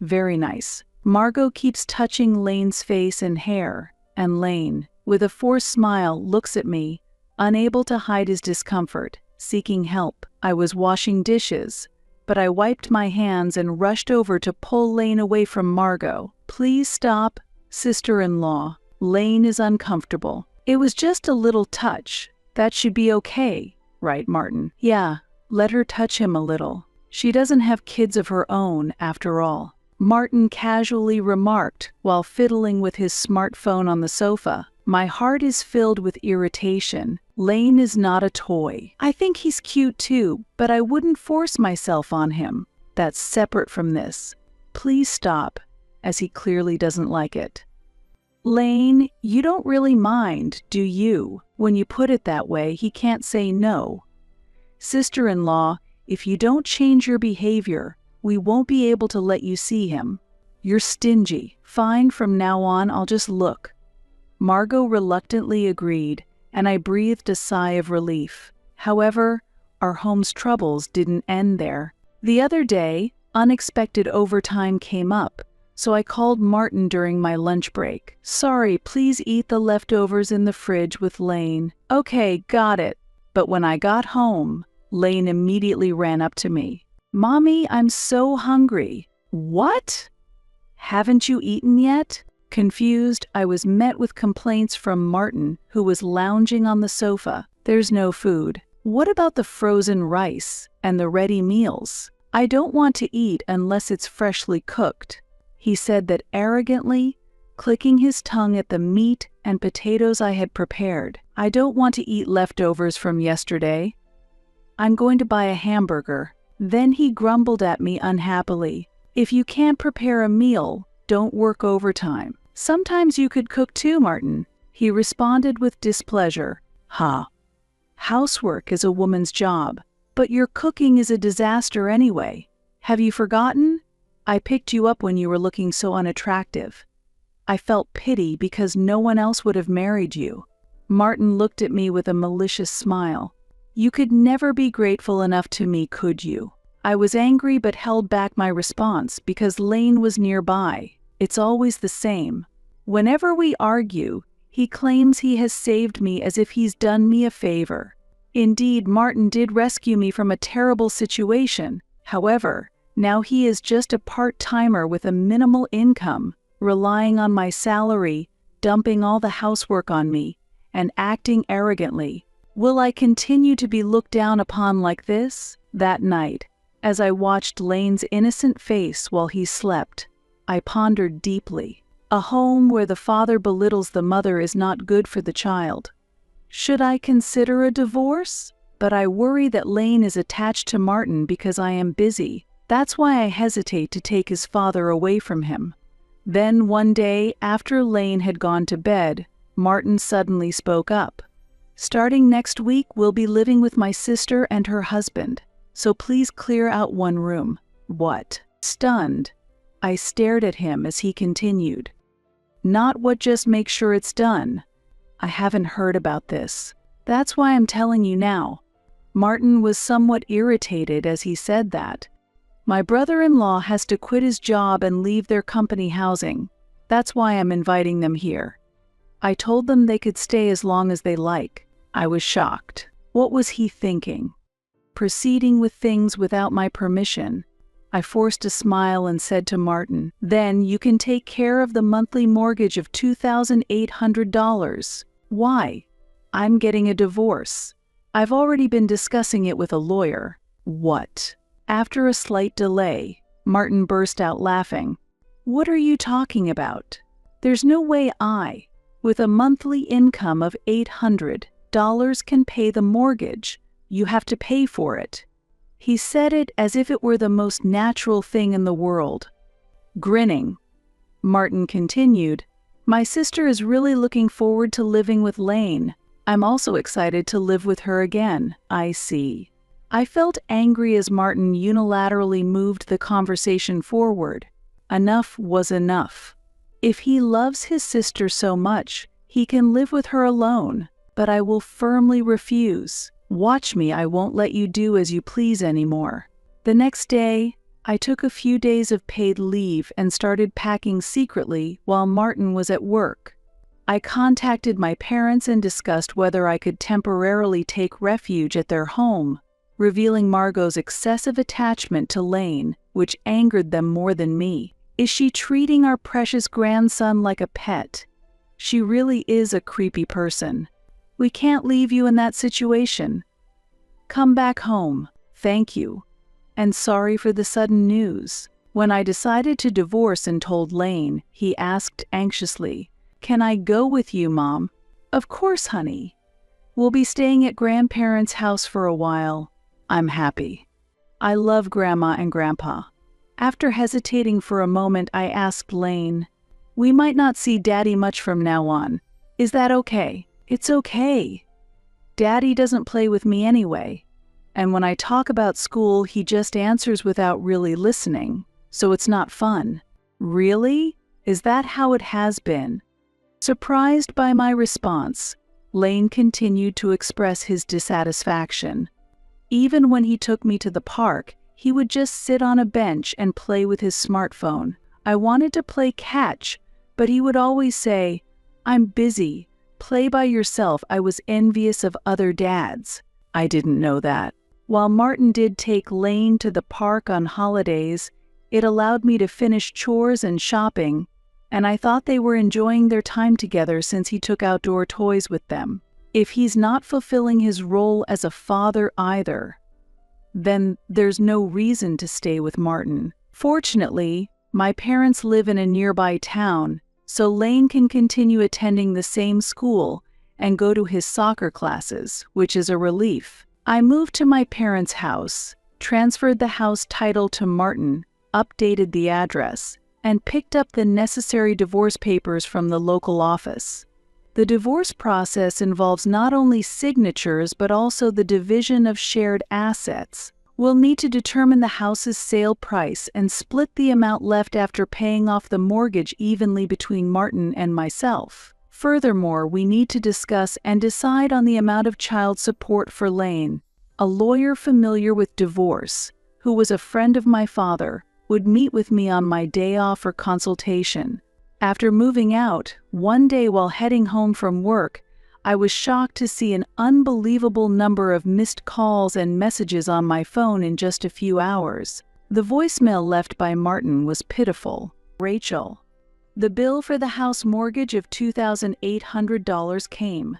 Very nice. Margot keeps touching Lane's face and hair, and Lane, with a forced smile, looks at me, unable to hide his discomfort, seeking help. I was washing dishes, but I wiped my hands and rushed over to pull Lane away from Margot. Please stop, sister-in-law. Lane is uncomfortable. It was just a little touch. That should be okay, right, Martin? Yeah, let her touch him a little. She doesn't have kids of her own, after all. Martin casually remarked while fiddling with his smartphone on the sofa. My heart is filled with irritation. Lane is not a toy. I think he's cute too, but I wouldn't force myself on him. That's separate from this. Please stop, as he clearly doesn't like it. Lane, you don't really mind, do you? When you put it that way, he can't say no. Sister-in-law, if you don't change your behavior, we won't be able to let you see him. You're stingy. Fine, from now on, I'll just look. Margot reluctantly agreed, and I breathed a sigh of relief. However, our home's troubles didn't end there. The other day, unexpected overtime came up, so I called Martin during my lunch break. Sorry, please eat the leftovers in the fridge with Lane. Okay, got it. But when I got home, Lane immediately ran up to me. Mommy, I'm so hungry. What? Haven't you eaten yet? Confused, I was met with complaints from Martin, who was lounging on the sofa. There's no food. What about the frozen rice and the ready meals? I don't want to eat unless it's freshly cooked. He said that arrogantly, clicking his tongue at the meat and potatoes I had prepared. I don't want to eat leftovers from yesterday. I'm going to buy a hamburger. Then he grumbled at me unhappily. If you can't prepare a meal, don't work overtime. Sometimes you could cook too, Martin. He responded with displeasure. Ha. Housework is a woman's job, but your cooking is a disaster anyway. Have you forgotten? I picked you up when you were looking so unattractive. I felt pity because no one else would have married you. Martin looked at me with a malicious smile. You could never be grateful enough to me, could you? I was angry but held back my response because Lane was nearby. It's always the same. Whenever we argue, he claims he has saved me as if he's done me a favor. Indeed, Martin did rescue me from a terrible situation. However, now he is just a part-timer with a minimal income, relying on my salary, dumping all the housework on me, and acting arrogantly. Will I continue to be looked down upon like this? That night, as I watched Lane's innocent face while he slept, I pondered deeply. A home where the father belittles the mother is not good for the child. Should I consider a divorce? But I worry that Lane is attached to Martin because I am busy. That's why I hesitate to take his father away from him. Then one day, after Lane had gone to bed, Martin suddenly spoke up. Starting next week, we'll be living with my sister and her husband, so please clear out one room. What? Stunned, I stared at him as he continued. Not what, just make sure it's done. I haven't heard about this. That's why I'm telling you now. Martin was somewhat irritated as he said that. My brother-in-law has to quit his job and leave their company housing. That's why I'm inviting them here. I told them they could stay as long as they like. I was shocked. What was he thinking? Proceeding with things without my permission. I forced a smile and said to Martin, "Then you can take care of the monthly mortgage of $2,800. Why? I'm getting a divorce. I've already been discussing it with a lawyer." What? After a slight delay, Martin burst out laughing. What are you talking about? There's no way I, with a monthly income of $800, can pay the mortgage. You have to pay for it. He said it as if it were the most natural thing in the world. Grinning, Martin continued, "My sister is really looking forward to living with Lane. I'm also excited to live with her again." I see. I felt angry as Martin unilaterally moved the conversation forward. Enough was enough. If he loves his sister so much, he can live with her alone, but I will firmly refuse. Watch me, I won't let you do as you please anymore. The next day, I took a few days of paid leave and started packing secretly while Martin was at work. I contacted my parents and discussed whether I could temporarily take refuge at their home, revealing Margot's excessive attachment to Lane, which angered them more than me. Is she treating our precious grandson like a pet? She really is a creepy person. We can't leave you in that situation. Come back home. Thank you. And sorry for the sudden news. When I decided to divorce and told Lane, he asked anxiously, "Can I go with you, Mom?" "Of course, honey. We'll be staying at grandparents' house for a while." I'm happy. I love Grandma and Grandpa. After hesitating for a moment, I asked Lane, "We might not see Daddy much from now on. Is that okay?" "It's okay. Daddy doesn't play with me anyway. And when I talk about school, he just answers without really listening, so it's not fun." "Really? Is that how it has been?" Surprised by my response, Lane continued to express his dissatisfaction. Even when he took me to the park, he would just sit on a bench and play with his smartphone. I wanted to play catch, but he would always say, "I'm busy. Play by yourself." I was envious of other dads. I didn't know that. While Martin did take Lane to the park on holidays, it allowed me to finish chores and shopping, and I thought they were enjoying their time together since he took outdoor toys with them. If he's not fulfilling his role as a father either, then there's no reason to stay with Martin. Fortunately, my parents live in a nearby town, so Lane can continue attending the same school and go to his soccer classes, which is a relief. I moved to my parents' house, transferred the house title to Martin, updated the address, and picked up the necessary divorce papers from the local office. The divorce process involves not only signatures but also the division of shared assets. We'll need to determine the house's sale price and split the amount left after paying off the mortgage evenly between Martin and myself. Furthermore, we need to discuss and decide on the amount of child support for Lane. A lawyer familiar with divorce, who was a friend of my father, would meet with me on my day off for consultation. After moving out, one day while heading home from work, I was shocked to see an unbelievable number of missed calls and messages on my phone in just a few hours. The voicemail left by Martin was pitiful. "Rachel, the bill for the house mortgage of $2,800 came.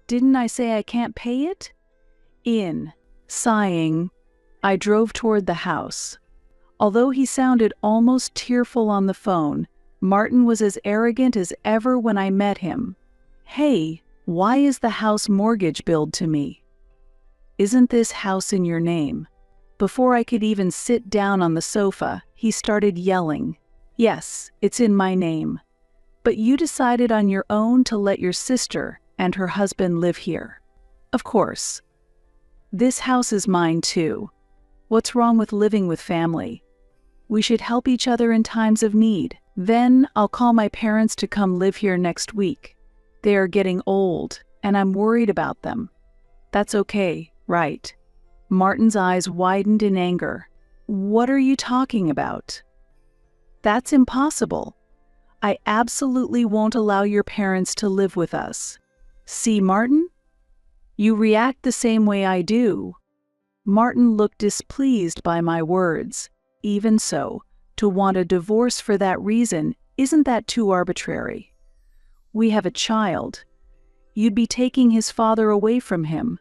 Didn't I say I can't pay it?" Sighing, I drove toward the house. Although he sounded almost tearful on the phone, Martin was as arrogant as ever when I met him. "Hey, Why is the house mortgage billed to me? Isn't this house in your name? Before I could even sit down on the sofa, he started yelling. Yes, it's in my name. But you decided on your own to let your sister and her husband live here. Of course. This house is mine too. What's wrong with living with family? We should help each other in times of need. Then I'll call my parents to come live here next week. They are getting old, and I'm worried about them. That's okay, right? Martin's eyes widened in anger. What are you talking about? That's impossible. I absolutely won't allow your parents to live with us. See, Martin? You react the same way I do. Martin looked displeased by my words. Even so, to want a divorce for that reason, isn't that too arbitrary? We have a child. You'd be taking his father away from him.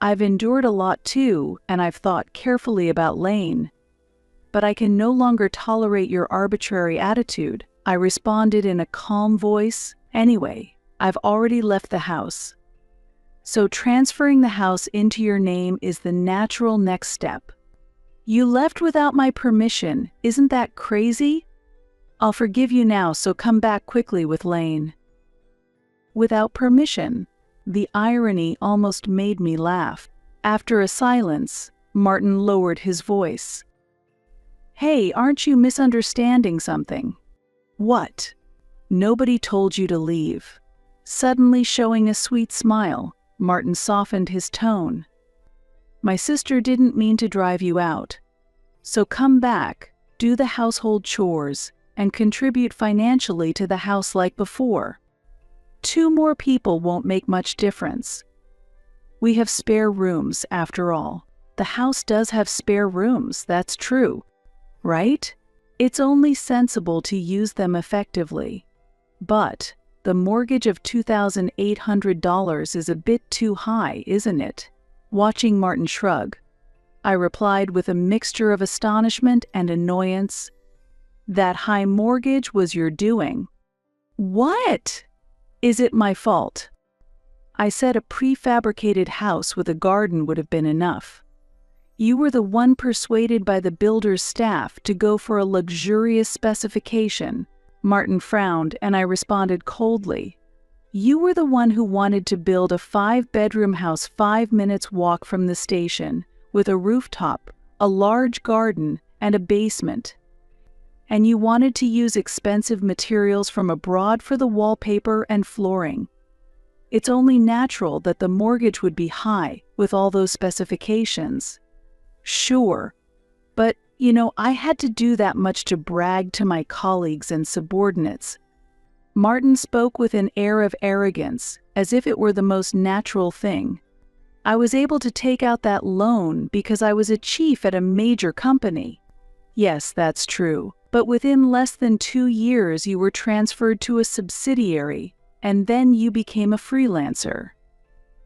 I've endured a lot too, and I've thought carefully about Lane. But I can no longer tolerate your arbitrary attitude, I responded in a calm voice. Anyway, I've already left the house. So transferring the house into your name is the natural next step. You left without my permission, isn't that crazy? I'll forgive you now, so come back quickly with Lane. Without permission? The irony almost made me laugh. After a silence, Martin lowered his voice. Hey, aren't you misunderstanding something? What? Nobody told you to leave. Suddenly showing a sweet smile, Martin softened his tone. My sister didn't mean to drive you out. So come back, do the household chores, and contribute financially to the house like before. 2 more people won't make much difference. We have spare rooms, after all. The house does have spare rooms, that's true. Right? It's only sensible to use them effectively. But the mortgage of $2,800 is a bit too high, isn't it? Watching Martin shrug, I replied with a mixture of astonishment and annoyance. That high mortgage was your doing. What? Is it my fault? I said a prefabricated house with a garden would have been enough. You were the one persuaded by the builder's staff to go for a luxurious specification. Martin frowned, and I responded coldly. You were the one who wanted to build a 5-bedroom house 5 minutes walk from the station, with a rooftop, a large garden, and a basement. And you wanted to use expensive materials from abroad for the wallpaper and flooring. It's only natural that the mortgage would be high with all those specifications. Sure, but, I had to do that much to brag to my colleagues and subordinates. Martin spoke with an air of arrogance, as if it were the most natural thing. I was able to take out that loan because I was a chief at a major company. Yes, that's true, but within less than 2 years you were transferred to a subsidiary, and then you became a freelancer.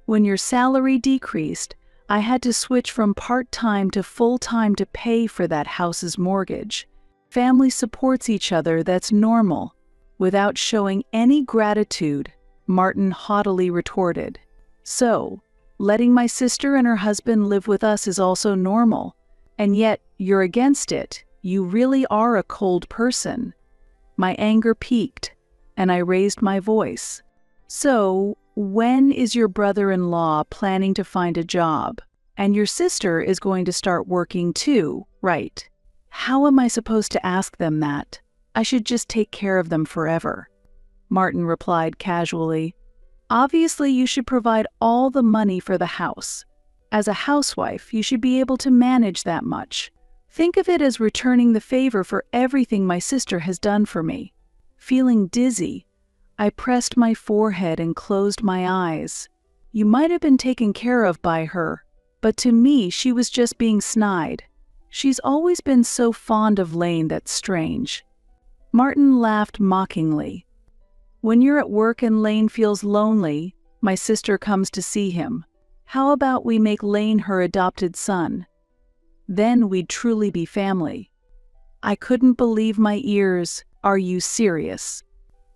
When your salary decreased, I had to switch from part-time to full-time to pay for that house's mortgage. Family supports each other, that's normal. Without showing any gratitude, Martin haughtily retorted. So, letting my sister and her husband live with us is also normal. And yet, you're against it. You really are a cold person. My anger peaked, and I raised my voice. So, when is your brother-in-law planning to find a job? And your sister is going to start working too, right? How am I supposed to ask them that? I should just take care of them forever. Martin replied casually. Obviously, you should provide all the money for the house. As a housewife, you should be able to manage that much. Think of it as returning the favor for everything my sister has done for me. Feeling dizzy, I pressed my forehead and closed my eyes. You might have been taken care of by her, but to me she was just being snide. She's always been so fond of Lane, that's strange. Martin laughed mockingly. When you're at work and Lane feels lonely, my sister comes to see him. How about we make Lane her adopted son? Then we'd truly be family. I couldn't believe my ears. Are you serious?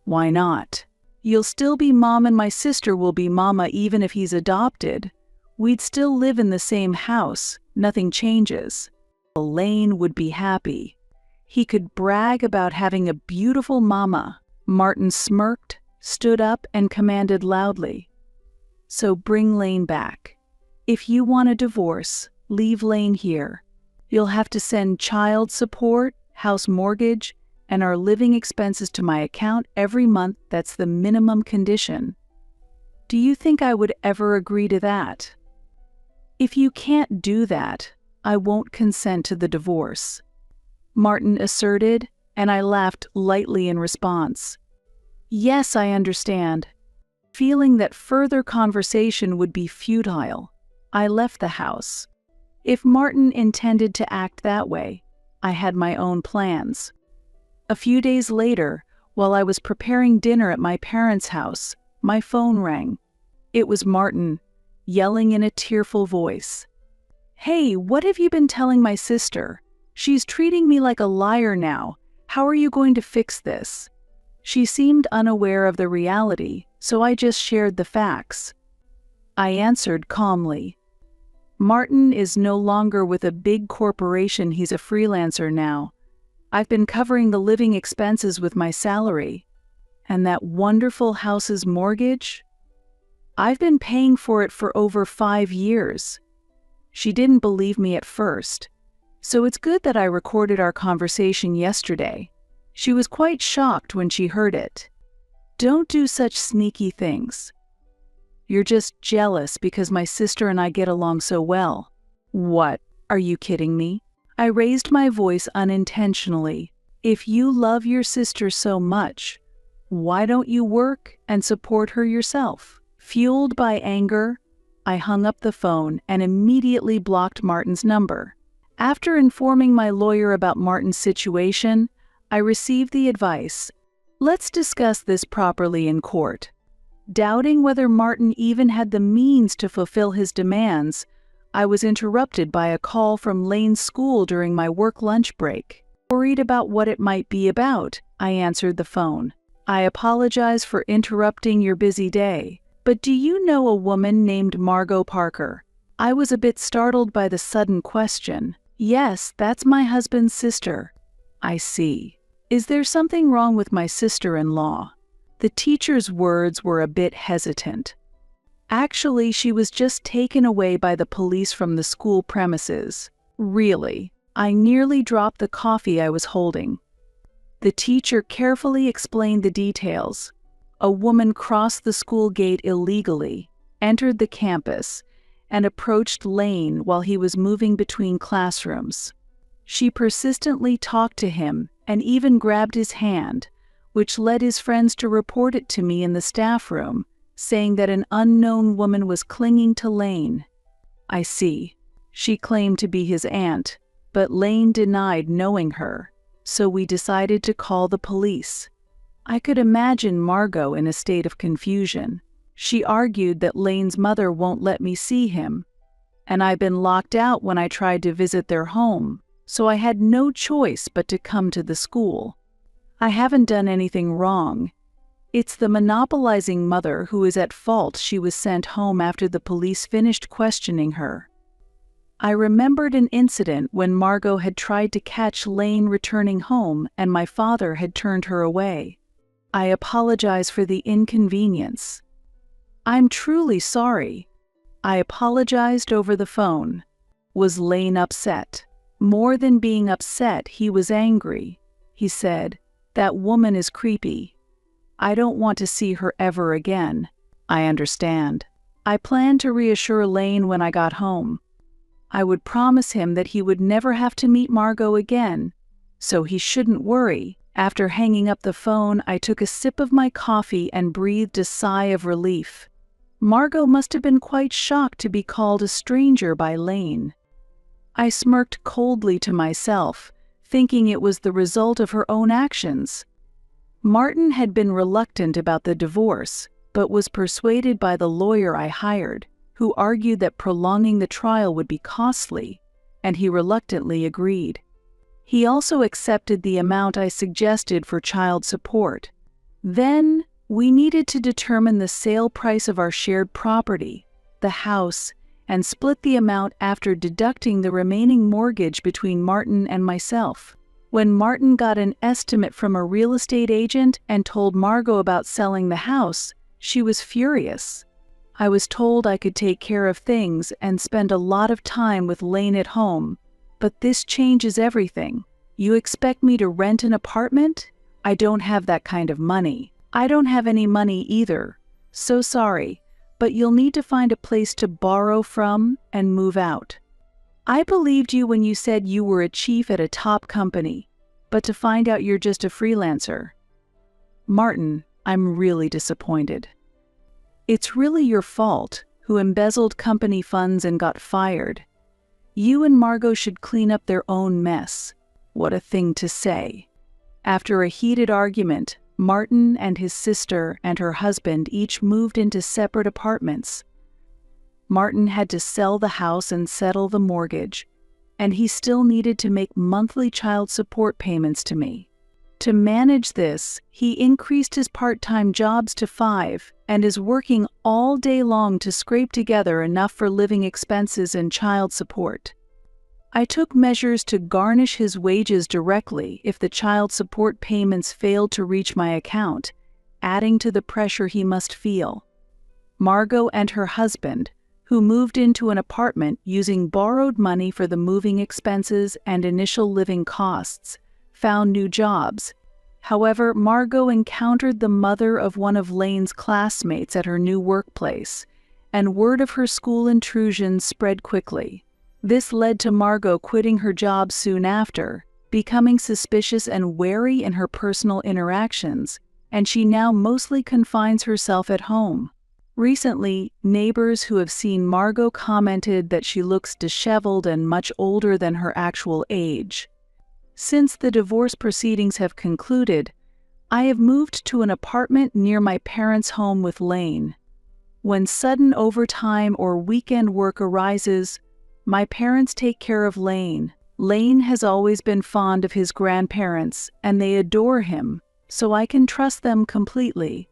Why not? You'll still be mom and my sister will be mama even if he's adopted. We'd still live in the same house. Nothing changes. Lane would be happy. He could brag about having a beautiful mama. Martin smirked, stood up, and commanded loudly, "So bring Lane back. If you want a divorce, leave Lane here. You'll have to send child support, house mortgage, and our living expenses to my account every month. That's the minimum condition." Do you think I would ever agree to that? If you can't do that, I won't consent to the divorce, Martin asserted, and I laughed lightly in response. Yes, I understand. Feeling that further conversation would be futile, I left the house. If Martin intended to act that way, I had my own plans. A few days later, while I was preparing dinner at my parents' house, my phone rang. It was Martin, yelling in a tearful voice. "Hey, what have you been telling my sister? She's treating me like a liar now. How are you going to fix this?" She seemed unaware of the reality, so I just shared the facts. I answered calmly. Martin is no longer with a big corporation. He's a freelancer now. I've been covering the living expenses with my salary. And that wonderful house's mortgage? I've been paying for it for over 5 years. She didn't believe me at first, so it's good that I recorded our conversation yesterday. She was quite shocked when she heard it. Don't do such sneaky things. You're just jealous because my sister and I get along so well. What? Are you kidding me? I raised my voice unintentionally. If you love your sister so much, why don't you work and support her yourself? Fueled by anger, I hung up the phone and immediately blocked Martin's number. After informing my lawyer about Martin's situation, I received the advice, "Let's discuss this properly in court." Doubting whether Martin even had the means to fulfill his demands, I was interrupted by a call from Lane's school during my work lunch break. Worried about what it might be about, I answered the phone. "I apologize for interrupting your busy day, but do you know a woman named Margot Parker?" I was a bit startled by the sudden question. "Yes, that's my husband's sister." "I see. Is there something wrong with my sister-in-law?" The teacher's words were a bit hesitant. "Actually, she was just taken away by the police from the school premises." Really? I nearly dropped the coffee I was holding. The teacher carefully explained the details. A woman crossed the school gate illegally, entered the campus, and approached Lane while he was moving between classrooms. She persistently talked to him and even grabbed his hand, which led his friends to report it to me in the staff room, saying that an unknown woman was clinging to Lane. I see. She claimed to be his aunt, but Lane denied knowing her, so we decided to call the police. I could imagine Margot in a state of confusion. She argued that Lane's mother won't let me see him, and I've been locked out when I tried to visit their home, so I had no choice but to come to the school. I haven't done anything wrong. It's the monopolizing mother who is at fault. She was sent home after the police finished questioning her. I remembered an incident when Margot had tried to catch Lane returning home and my father had turned her away. I apologize for the inconvenience. I'm truly sorry. I apologized over the phone. Was Lane upset? More than being upset, he was angry. He said, "That woman is creepy. I don't want to see her ever again." I understand. I planned to reassure Lane when I got home. I would promise him that he would never have to meet Margot again, so he shouldn't worry. After hanging up the phone, I took a sip of my coffee and breathed a sigh of relief. Margot must have been quite shocked to be called a stranger by Lane. I smirked coldly to myself, thinking it was the result of her own actions. Martin had been reluctant about the divorce, but was persuaded by the lawyer I hired, who argued that prolonging the trial would be costly, and he reluctantly agreed. He also accepted the amount I suggested for child support. Then, We needed to determine the sale price of our shared property, the house, and split the amount after deducting the remaining mortgage between Martin and myself. When Martin got an estimate from a real estate agent and told Margot about selling the house, she was furious. I was told I could take care of things and spend a lot of time with Lane at home, but this changes everything. You expect me to rent an apartment? I don't have that kind of money. I don't have any money either. So sorry, but you'll need to find a place to borrow from and move out. I believed you when you said you were a chief at a top company, but to find out you're just a freelancer. Martin, I'm really disappointed. It's really your fault, who embezzled company funds and got fired. You and Margot should clean up their own mess. What a thing to say. After a heated argument, Martin and his sister and her husband each moved into separate apartments. Martin had to sell the house and settle the mortgage, and he still needed to make monthly child support payments to me. To manage this, he increased his part-time jobs to 5 and is working all day long to scrape together enough for living expenses and child support. I took measures to garnish his wages directly if the child support payments failed to reach my account, adding to the pressure he must feel. Margot and her husband, who moved into an apartment using borrowed money for the moving expenses and initial living costs, found new jobs. However, Margot encountered the mother of one of Lane's classmates at her new workplace, and word of her school intrusion spread quickly. This led to Margot quitting her job soon after, becoming suspicious and wary in her personal interactions, and she now mostly confines herself at home. Recently, neighbors who have seen Margot commented that she looks disheveled and much older than her actual age. Since the divorce proceedings have concluded, I have moved to an apartment near my parents' home with Lane. When sudden overtime or weekend work arises, my parents take care of Lane. Lane has always been fond of his grandparents, and they adore him, so I can trust them completely.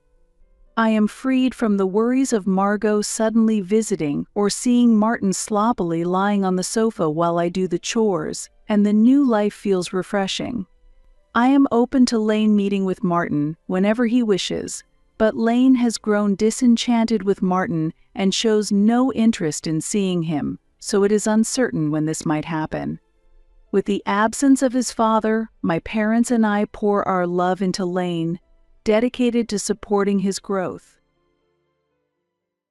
I am freed from the worries of Margot suddenly visiting or seeing Martin sloppily lying on the sofa while I do the chores, and the new life feels refreshing. I am open to Lane meeting with Martin whenever he wishes, but Lane has grown disenchanted with Martin and shows no interest in seeing him, so it is uncertain when this might happen. With the absence of his father, my parents and I pour our love into Lane, dedicated to supporting his growth.